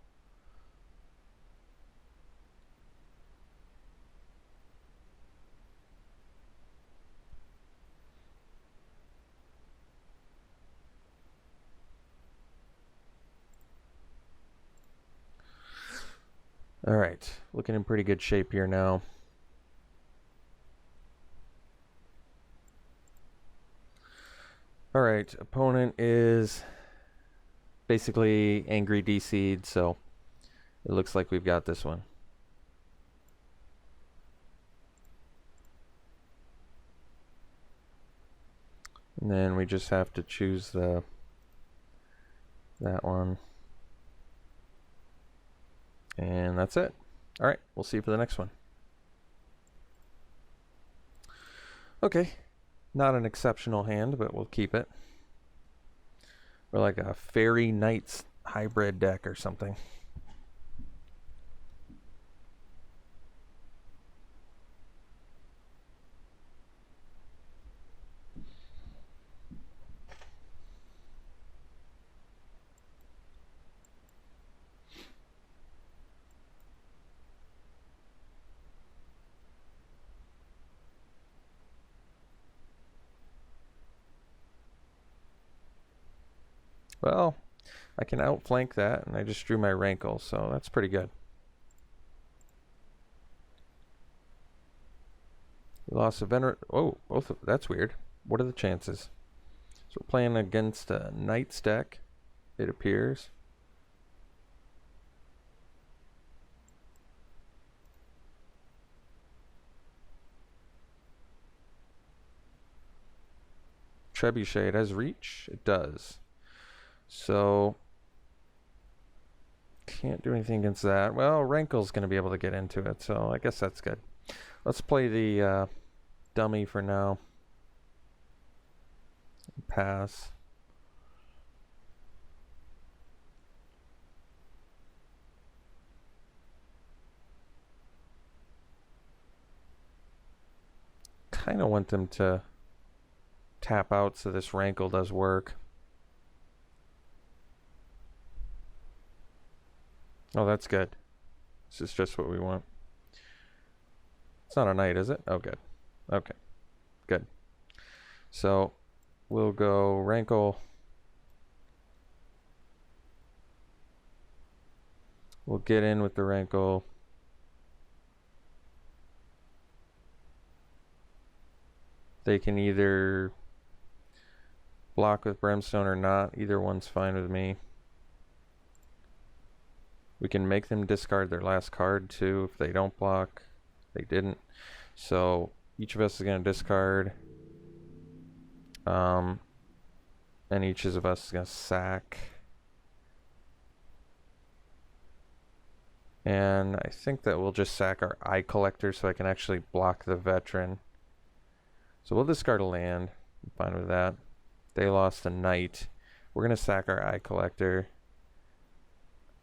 Alright, looking in pretty good shape here now. Alright, opponent is basically angry DC'd, so it looks like we've got this one. And then we just have to choose that one. And that's it. Alright, we'll see you for the next one. Okay, not an exceptional hand, but we'll keep it. Or like a Fairy Knights hybrid deck or something. Well, I can outflank that, and I just drew my Rankle, so that's pretty good. We lost a Vener... Oh, both of... That's weird. What are the chances? So we're playing against a Knight's deck, it appears. Trebuchet, it has reach? It does. So, can't do anything against that. Well, Rankle's going to be able to get into it, so I guess that's good. Let's play the dummy for now. Pass. Kind of want them to tap out so this Rankle does work. Oh, that's good. This is just what we want. It's not a knight, is it? Oh, good. Okay. Good. So, we'll go Rankle. We'll get in with the Rankle. They can either block with Brimstone or not. Either one's fine with me. We can make them discard their last card too if they don't block. They didn't. So each of us is going to discard. And each of us is going to sack. And I think that we'll just sack our Eye Collector so I can actually block the Veteran. So we'll discard a land. I'm fine with that. They lost a Knight. We're going to sack our Eye Collector.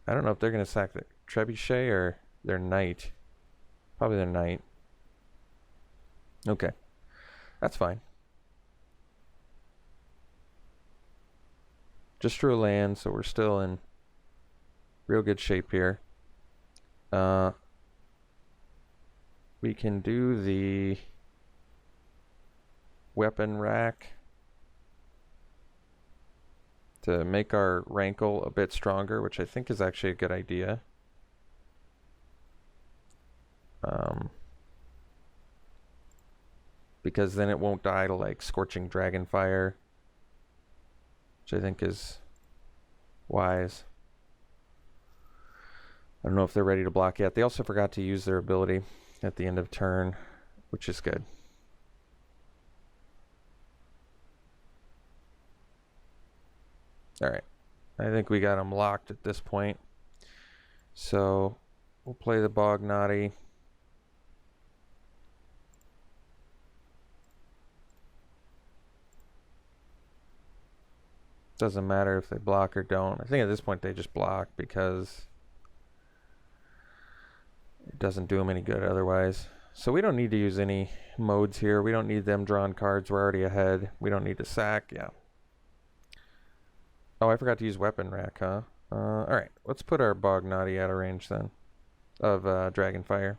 I don't know if they're going to sack the Trebuchet or their Knight. Probably their Knight. Okay. That's fine. Just drew a land, so we're still in real good shape here. We can do the weapon rack to make our Rankle a bit stronger, which I think is actually a good idea. Because then it won't die to like Scorching Dragonfire, which I think is wise. I don't know if they're ready to block yet. They also forgot to use their ability at the end of turn, which is good. Alright, I think we got them locked at this point. So we'll play the Bognati. Doesn't matter if they block or don't. I think at this point they just block because it doesn't do them any good otherwise. So we don't need to use any modes here. We don't need them drawing cards. We're already ahead. We don't need to sack. Yeah. Oh, I forgot to use weapon rack, huh? Alright, let's put our Bognati out of range then of Dragonfire.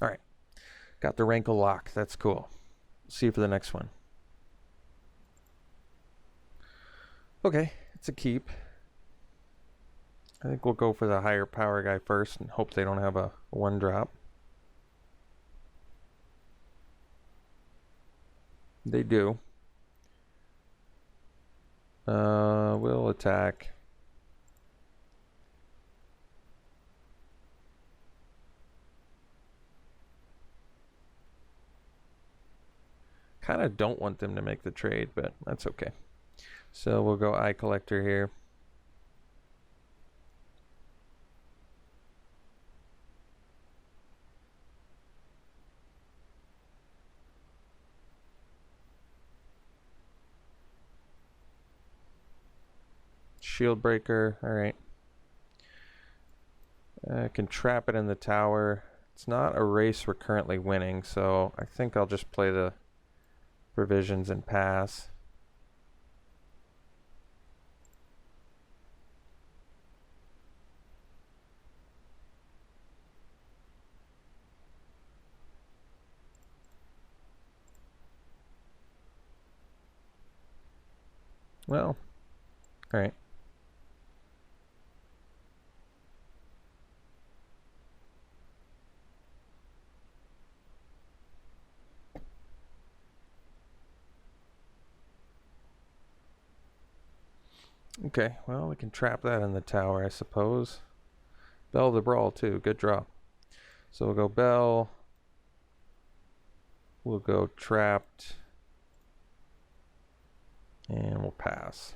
Alright, got the Rankle lock. That's cool. See you for the next one. Okay, it's a keep. I think we'll go for the higher power guy first and hope they don't have a 1-drop. They do. We'll attack. Kind of don't want them to make the trade, but that's okay. So we'll go Eye Collector here. Shield Breaker, alright. I can trap it in the tower. It's not a race we're currently winning, so I think I'll just play the provisions and pass. Well, alright. Okay, well, we can trap that in the tower, I suppose. Bell the Brawl, too. Good draw. So we'll go Bell. We'll go Trapped. And we'll pass.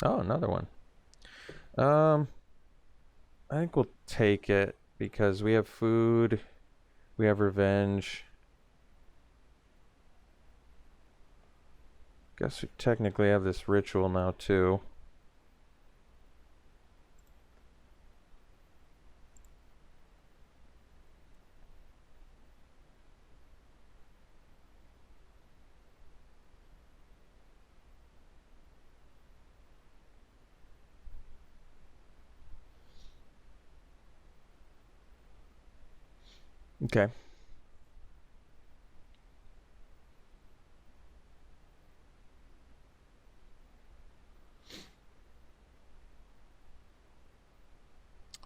Oh, another one. I think we'll take it because we have food, we have revenge. Guess we technically have this ritual now too. Okay.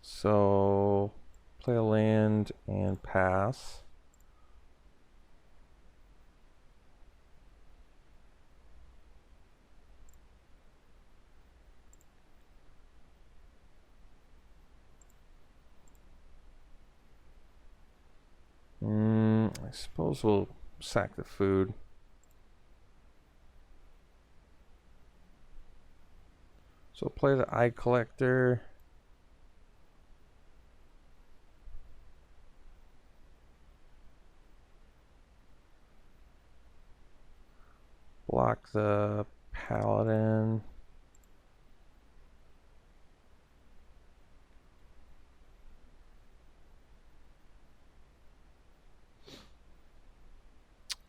So play a land and pass. I suppose we'll sack the food. So play the Eye Collector. Block the Paladin.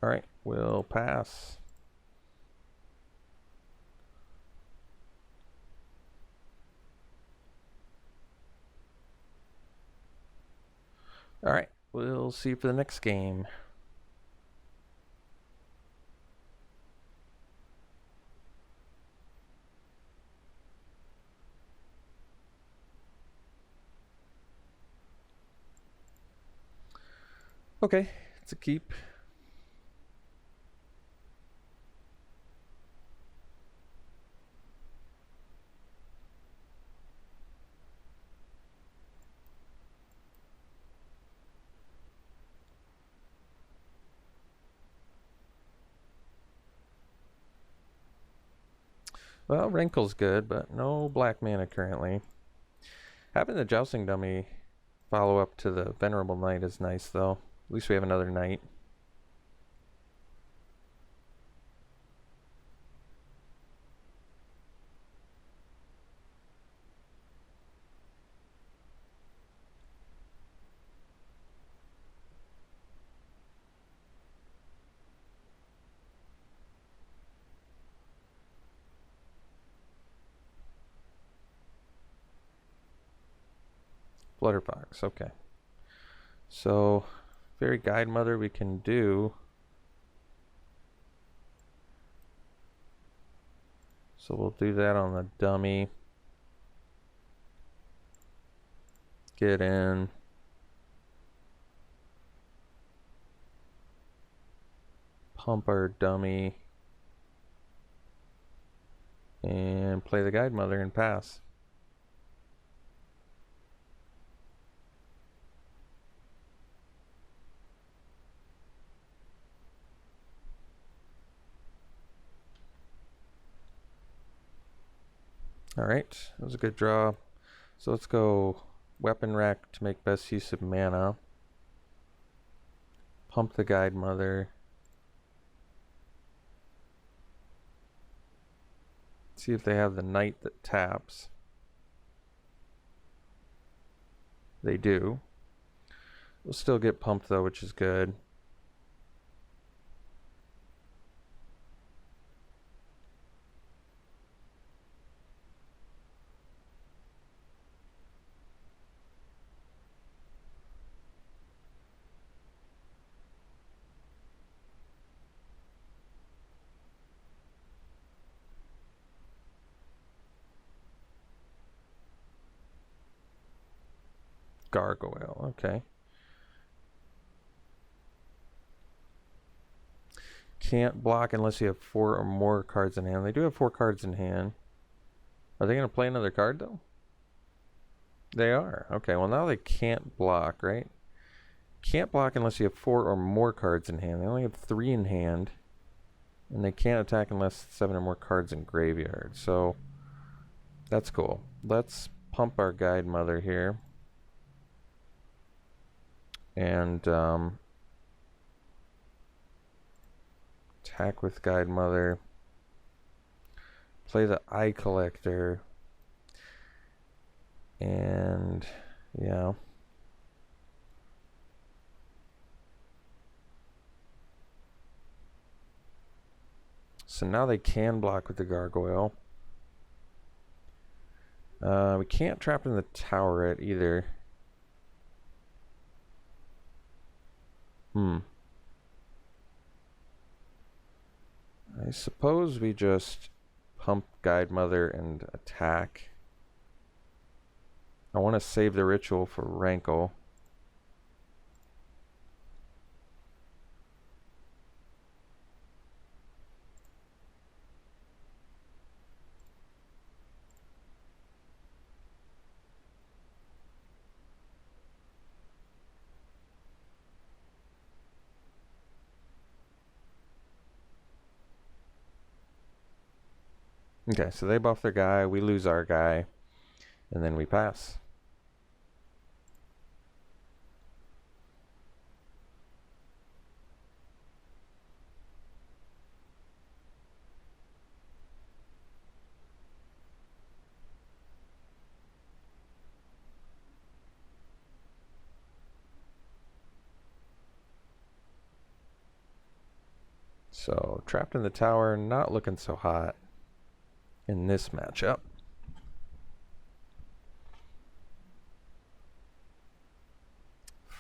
All right, we'll pass. All right, we'll see you for the next game. Okay, it's a keep. Well, Wrinkle's good, but no black mana currently. Having the Jousting Dummy follow up to the Venerable Knight is nice, though. At least we have another Knight. Flutterfox, okay. So, Fairy Guide Mother we can do. So we'll do that on the dummy. Get in. Pump our dummy. And play the Guide Mother and pass. Alright, that was a good draw. So let's go Weapon Rack to make best use of mana. Pump the Guide Mother. See if they have the Knight that taps. They do. We'll still get pumped though, which is good. Gargoyle, okay. Can't block unless you have 4 or more cards in hand. They do have 4 cards in hand. Are they going to play another card though? They are. Okay, well now they can't block, right? Can't block unless you have 4 or more cards in hand. They only have 3 in hand. And they can't attack unless 7 or more cards in graveyard. So, that's cool. Let's pump our Guide Mother here. And attack with Guide Mother. Play the Eye Collector. And yeah. So now they can block with the Gargoyle. We can't trap in the Towerette either. I suppose we just pump Guide Mother and attack. I want to save the ritual for Rankle. Okay, so they buff their guy, we lose our guy, and then we pass. So, trapped in the tower, not looking so hot in this matchup.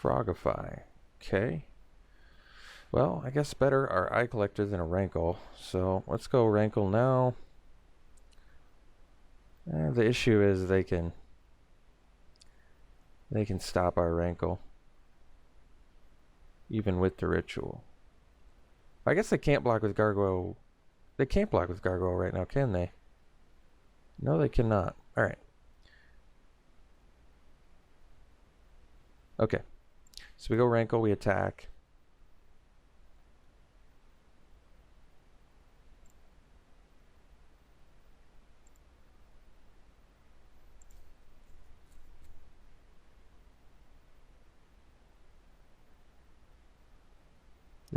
Frogify. Okay. Well, I guess better our Eye Collector than a Rankle. So, let's go Rankle now. The issue is they can stop our Rankle. Even with the ritual. I guess they can't block with Gargoyle. They can't block with Gargoyle right now, can they? No, they cannot. Alright. Okay. So we go Rankle, we attack.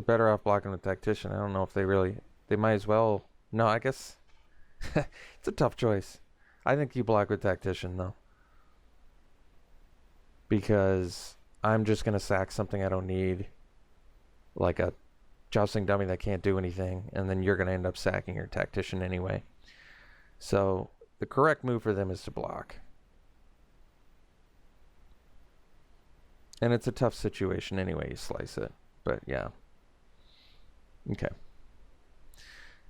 You're better off blocking with Tactician. I don't know if they really... They might as well... No, I guess... it's a tough choice. I think you block with Tactician, though. Because I'm just going to sack something I don't need. Like a Jousting Dummy that can't do anything. And then you're going to end up sacking your Tactician anyway. So the correct move for them is to block. And it's a tough situation anyway, you slice it. But yeah. Okay.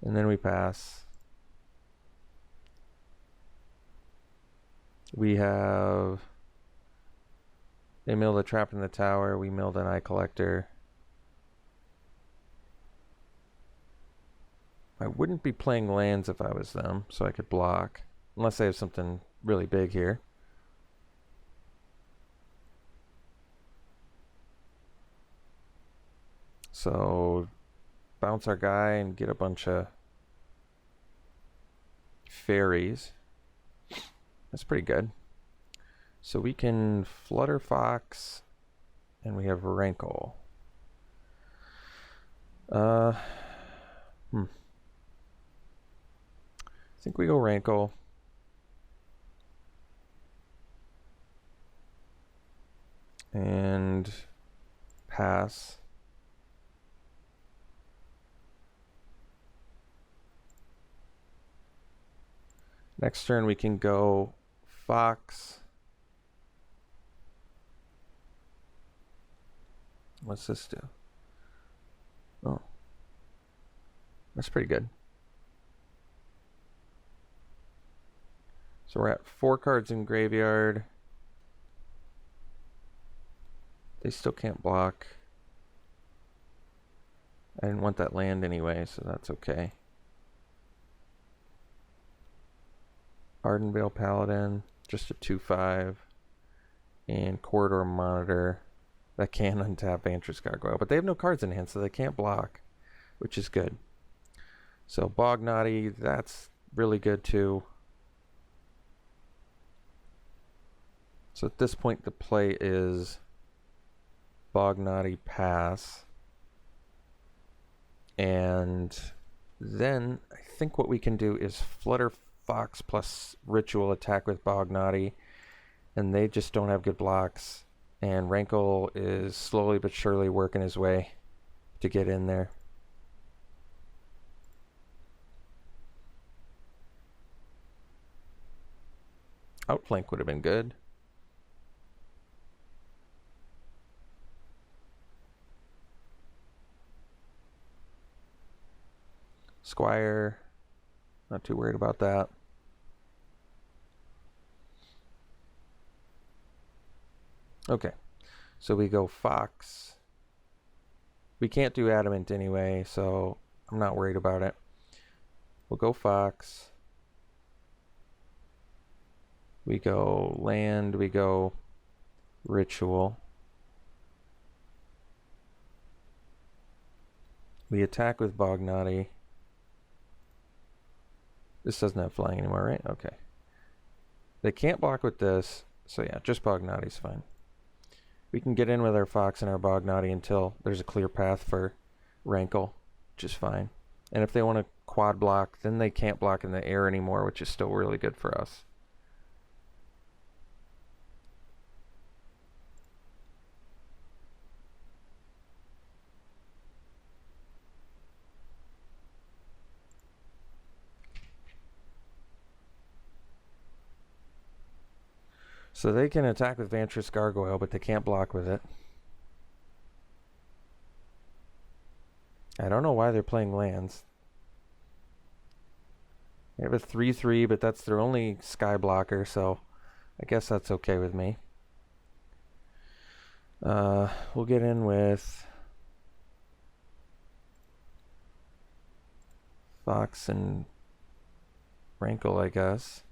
And then we pass. We have... They milled a Trap in the Tower. We milled an Eye Collector. I wouldn't be playing lands if I was them, so I could block. Unless I have something really big here. So, bounce our guy and get a bunch of fairies. That's pretty good. So we can Flutter Fox, and we have Rankle. I think we go Rankle. And pass. Next turn we can go Fox. What's this do? Oh. That's pretty good. So we're at 4 cards in graveyard. They still can't block. I didn't want that land anyway, so that's okay. Ardenvale Paladin, just a 2/5. And Corridor Monitor that can untap Vantress Gargoyle. But they have no cards in hand, so they can't block, which is good. So Bognati, that's really good too. So at this point the play is Bognati pass. And then I think what we can do is Flutter Fox plus Ritual attack with Bognati. And they just don't have good blocks. And Rankle is slowly but surely working his way to get in there. Outflank would have been good. Squire, not too worried about that. Okay, so we go Fox. We can't do Adamant anyway, so I'm not worried about it. We'll go Fox. We go land, we go Ritual. We attack with Bognati. This doesn't have flying anymore, right? Okay. They can't block with this, so yeah, just Bognati's fine. We can get in with our Fox and our Bognati until there's a clear path for Rankle, which is fine. And if they want to quad block, then they can't block in the air anymore, which is still really good for us. So they can attack with Vantress Gargoyle, but they can't block with it. I don't know why they're playing lands. They have a 3/3, but that's their only sky blocker, so I guess that's okay with me. We'll get in with Fox and Rankle, I guess.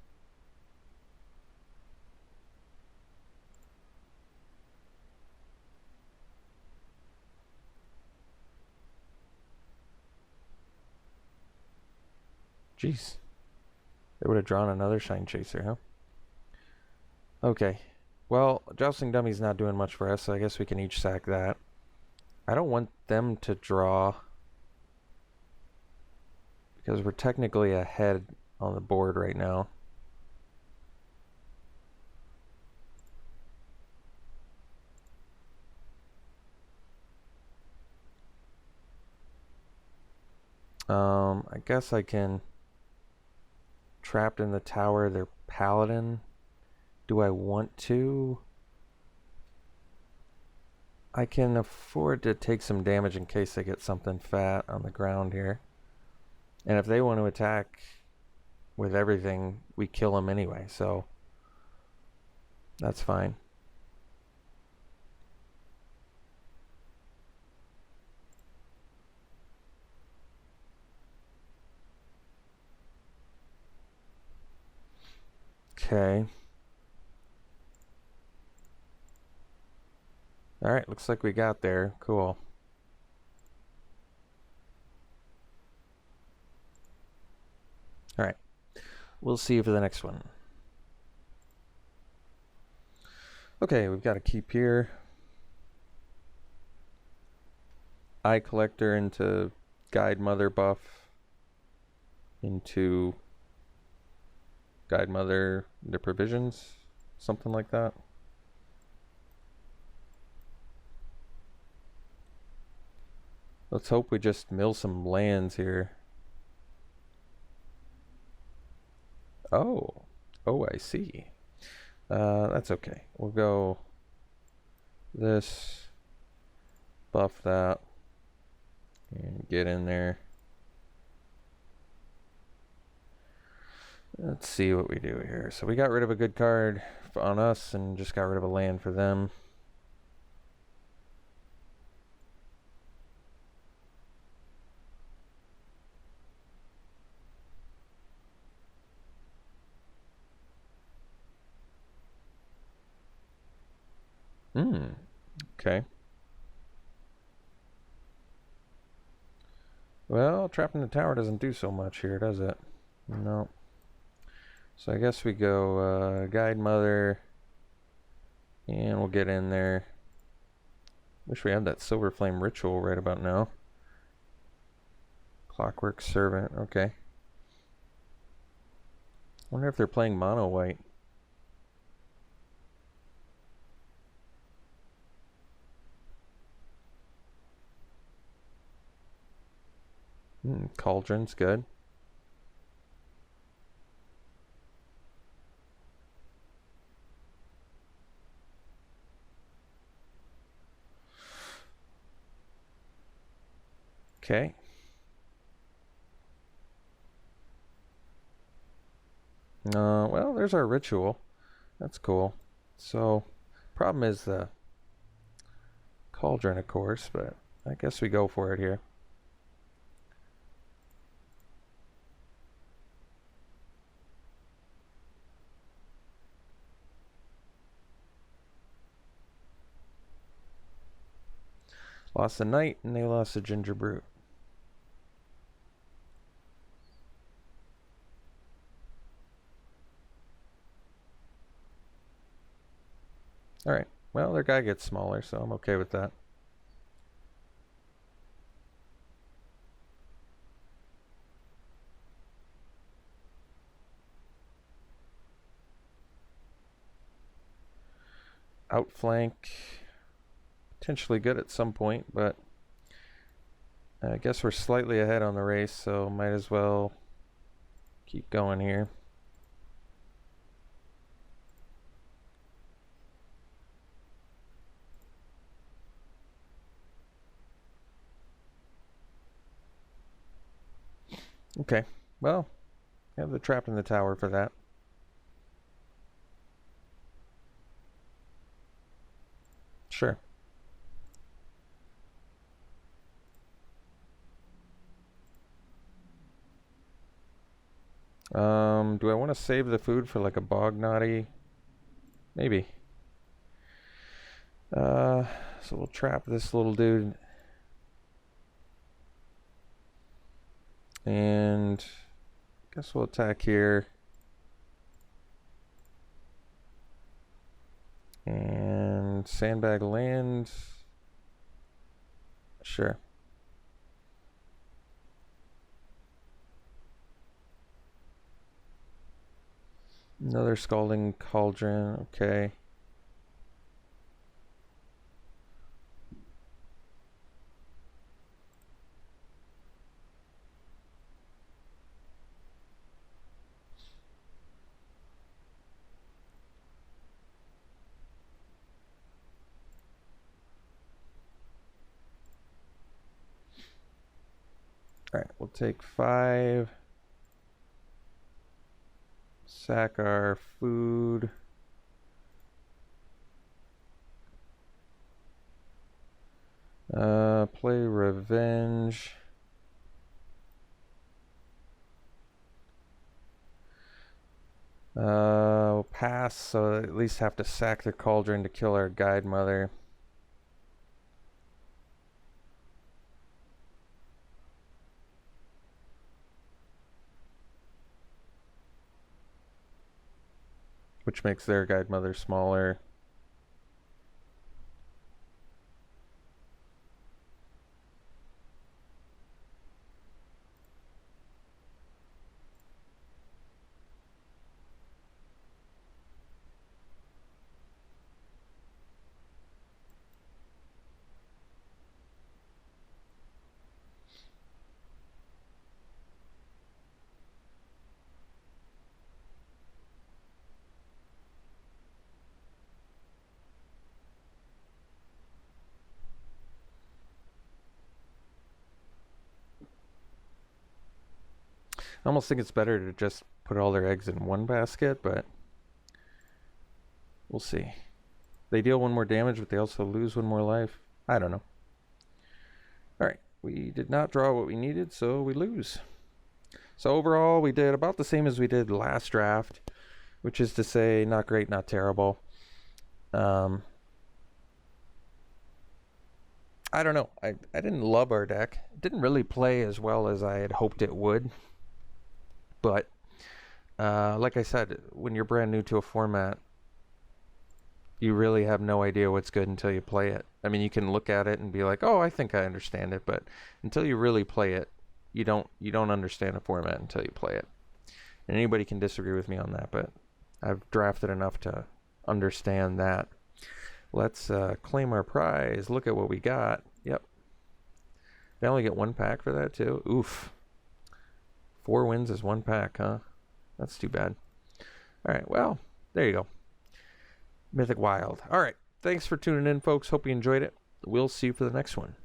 Jeez. They would have drawn another Shine Chaser, huh? Okay. Well, Jousting Dummy's not doing much for us, so I guess we can each sack that. I don't want them to draw because we're technically ahead on the board right now. I guess I can trapped in the tower their paladin. Do I want to? I can afford to take some damage in case they get something fat on the ground here. And if they want to attack with everything, we kill them anyway, so that's fine. Okay. Alright, looks like we got there. Cool. Alright. We'll see you for the next one. Okay, we've got a keep here. Eye Collector into Guide Mother buff. Into Guide Mother into Provisions. Something like that. Let's hope we just mill some lands here. Oh. Oh, I see. That's okay. We'll go this, buff that, and get in there. Let's see what we do here. So we got rid of a good card on us and just got rid of a land for them. Okay. Well, trapping the tower doesn't do so much here, does it? No. So I guess we go Guide Mother, and we'll get in there. Wish we had that Silver Flame Ritual right about now. Clockwork Servant, okay. Wonder if they're playing mono white. Cauldron's good. Okay. Well, there's our ritual. That's cool. So, problem is the cauldron, of course, but I guess we go for it here. Lost the knight, and they lost the ginger brute. Alright, well, their guy gets smaller, so I'm okay with that. Outflank, potentially good at some point, but I guess we're slightly ahead on the race, so might as well keep going here. Okay, well, have the trapped in the tower for that. Sure. Do I want to save the food for like a bog knotty? Maybe. So we'll trap this little dude. And I guess we'll attack here. And sandbag land. Sure. Another Scalding Cauldron. Okay. All right, we'll take 5. Sack our food. Play Revenge. We'll pass, so at least have to sack the Cauldron to kill our Guide Mother. Which makes their Guide Mother smaller. I almost think it's better to just put all their eggs in one basket, but we'll see. They deal 1 more damage, but they also lose 1 more life. I don't know. Alright, we did not draw what we needed, so we lose. So overall, we did about the same as we did last draft, which is to say, not great, not terrible. I don't know. I didn't love our deck. It didn't really play as well as I had hoped it would. But like I said, when you're brand new to a format, you really have no idea what's good until you play it. I mean, you can look at it and be like, "Oh, I think I understand it," but until you really play it, you don't understand a format until you play it. And anybody can disagree with me on that, but I've drafted enough to understand that. Let's claim our prize. Look at what we got. Yep. I only get 1 pack for that too. Oof. 4 wins is 1 pack, huh? That's too bad. All right, well, there you go. Mythic Wild. All right, thanks for tuning in, folks. Hope you enjoyed it. We'll see you for the next one.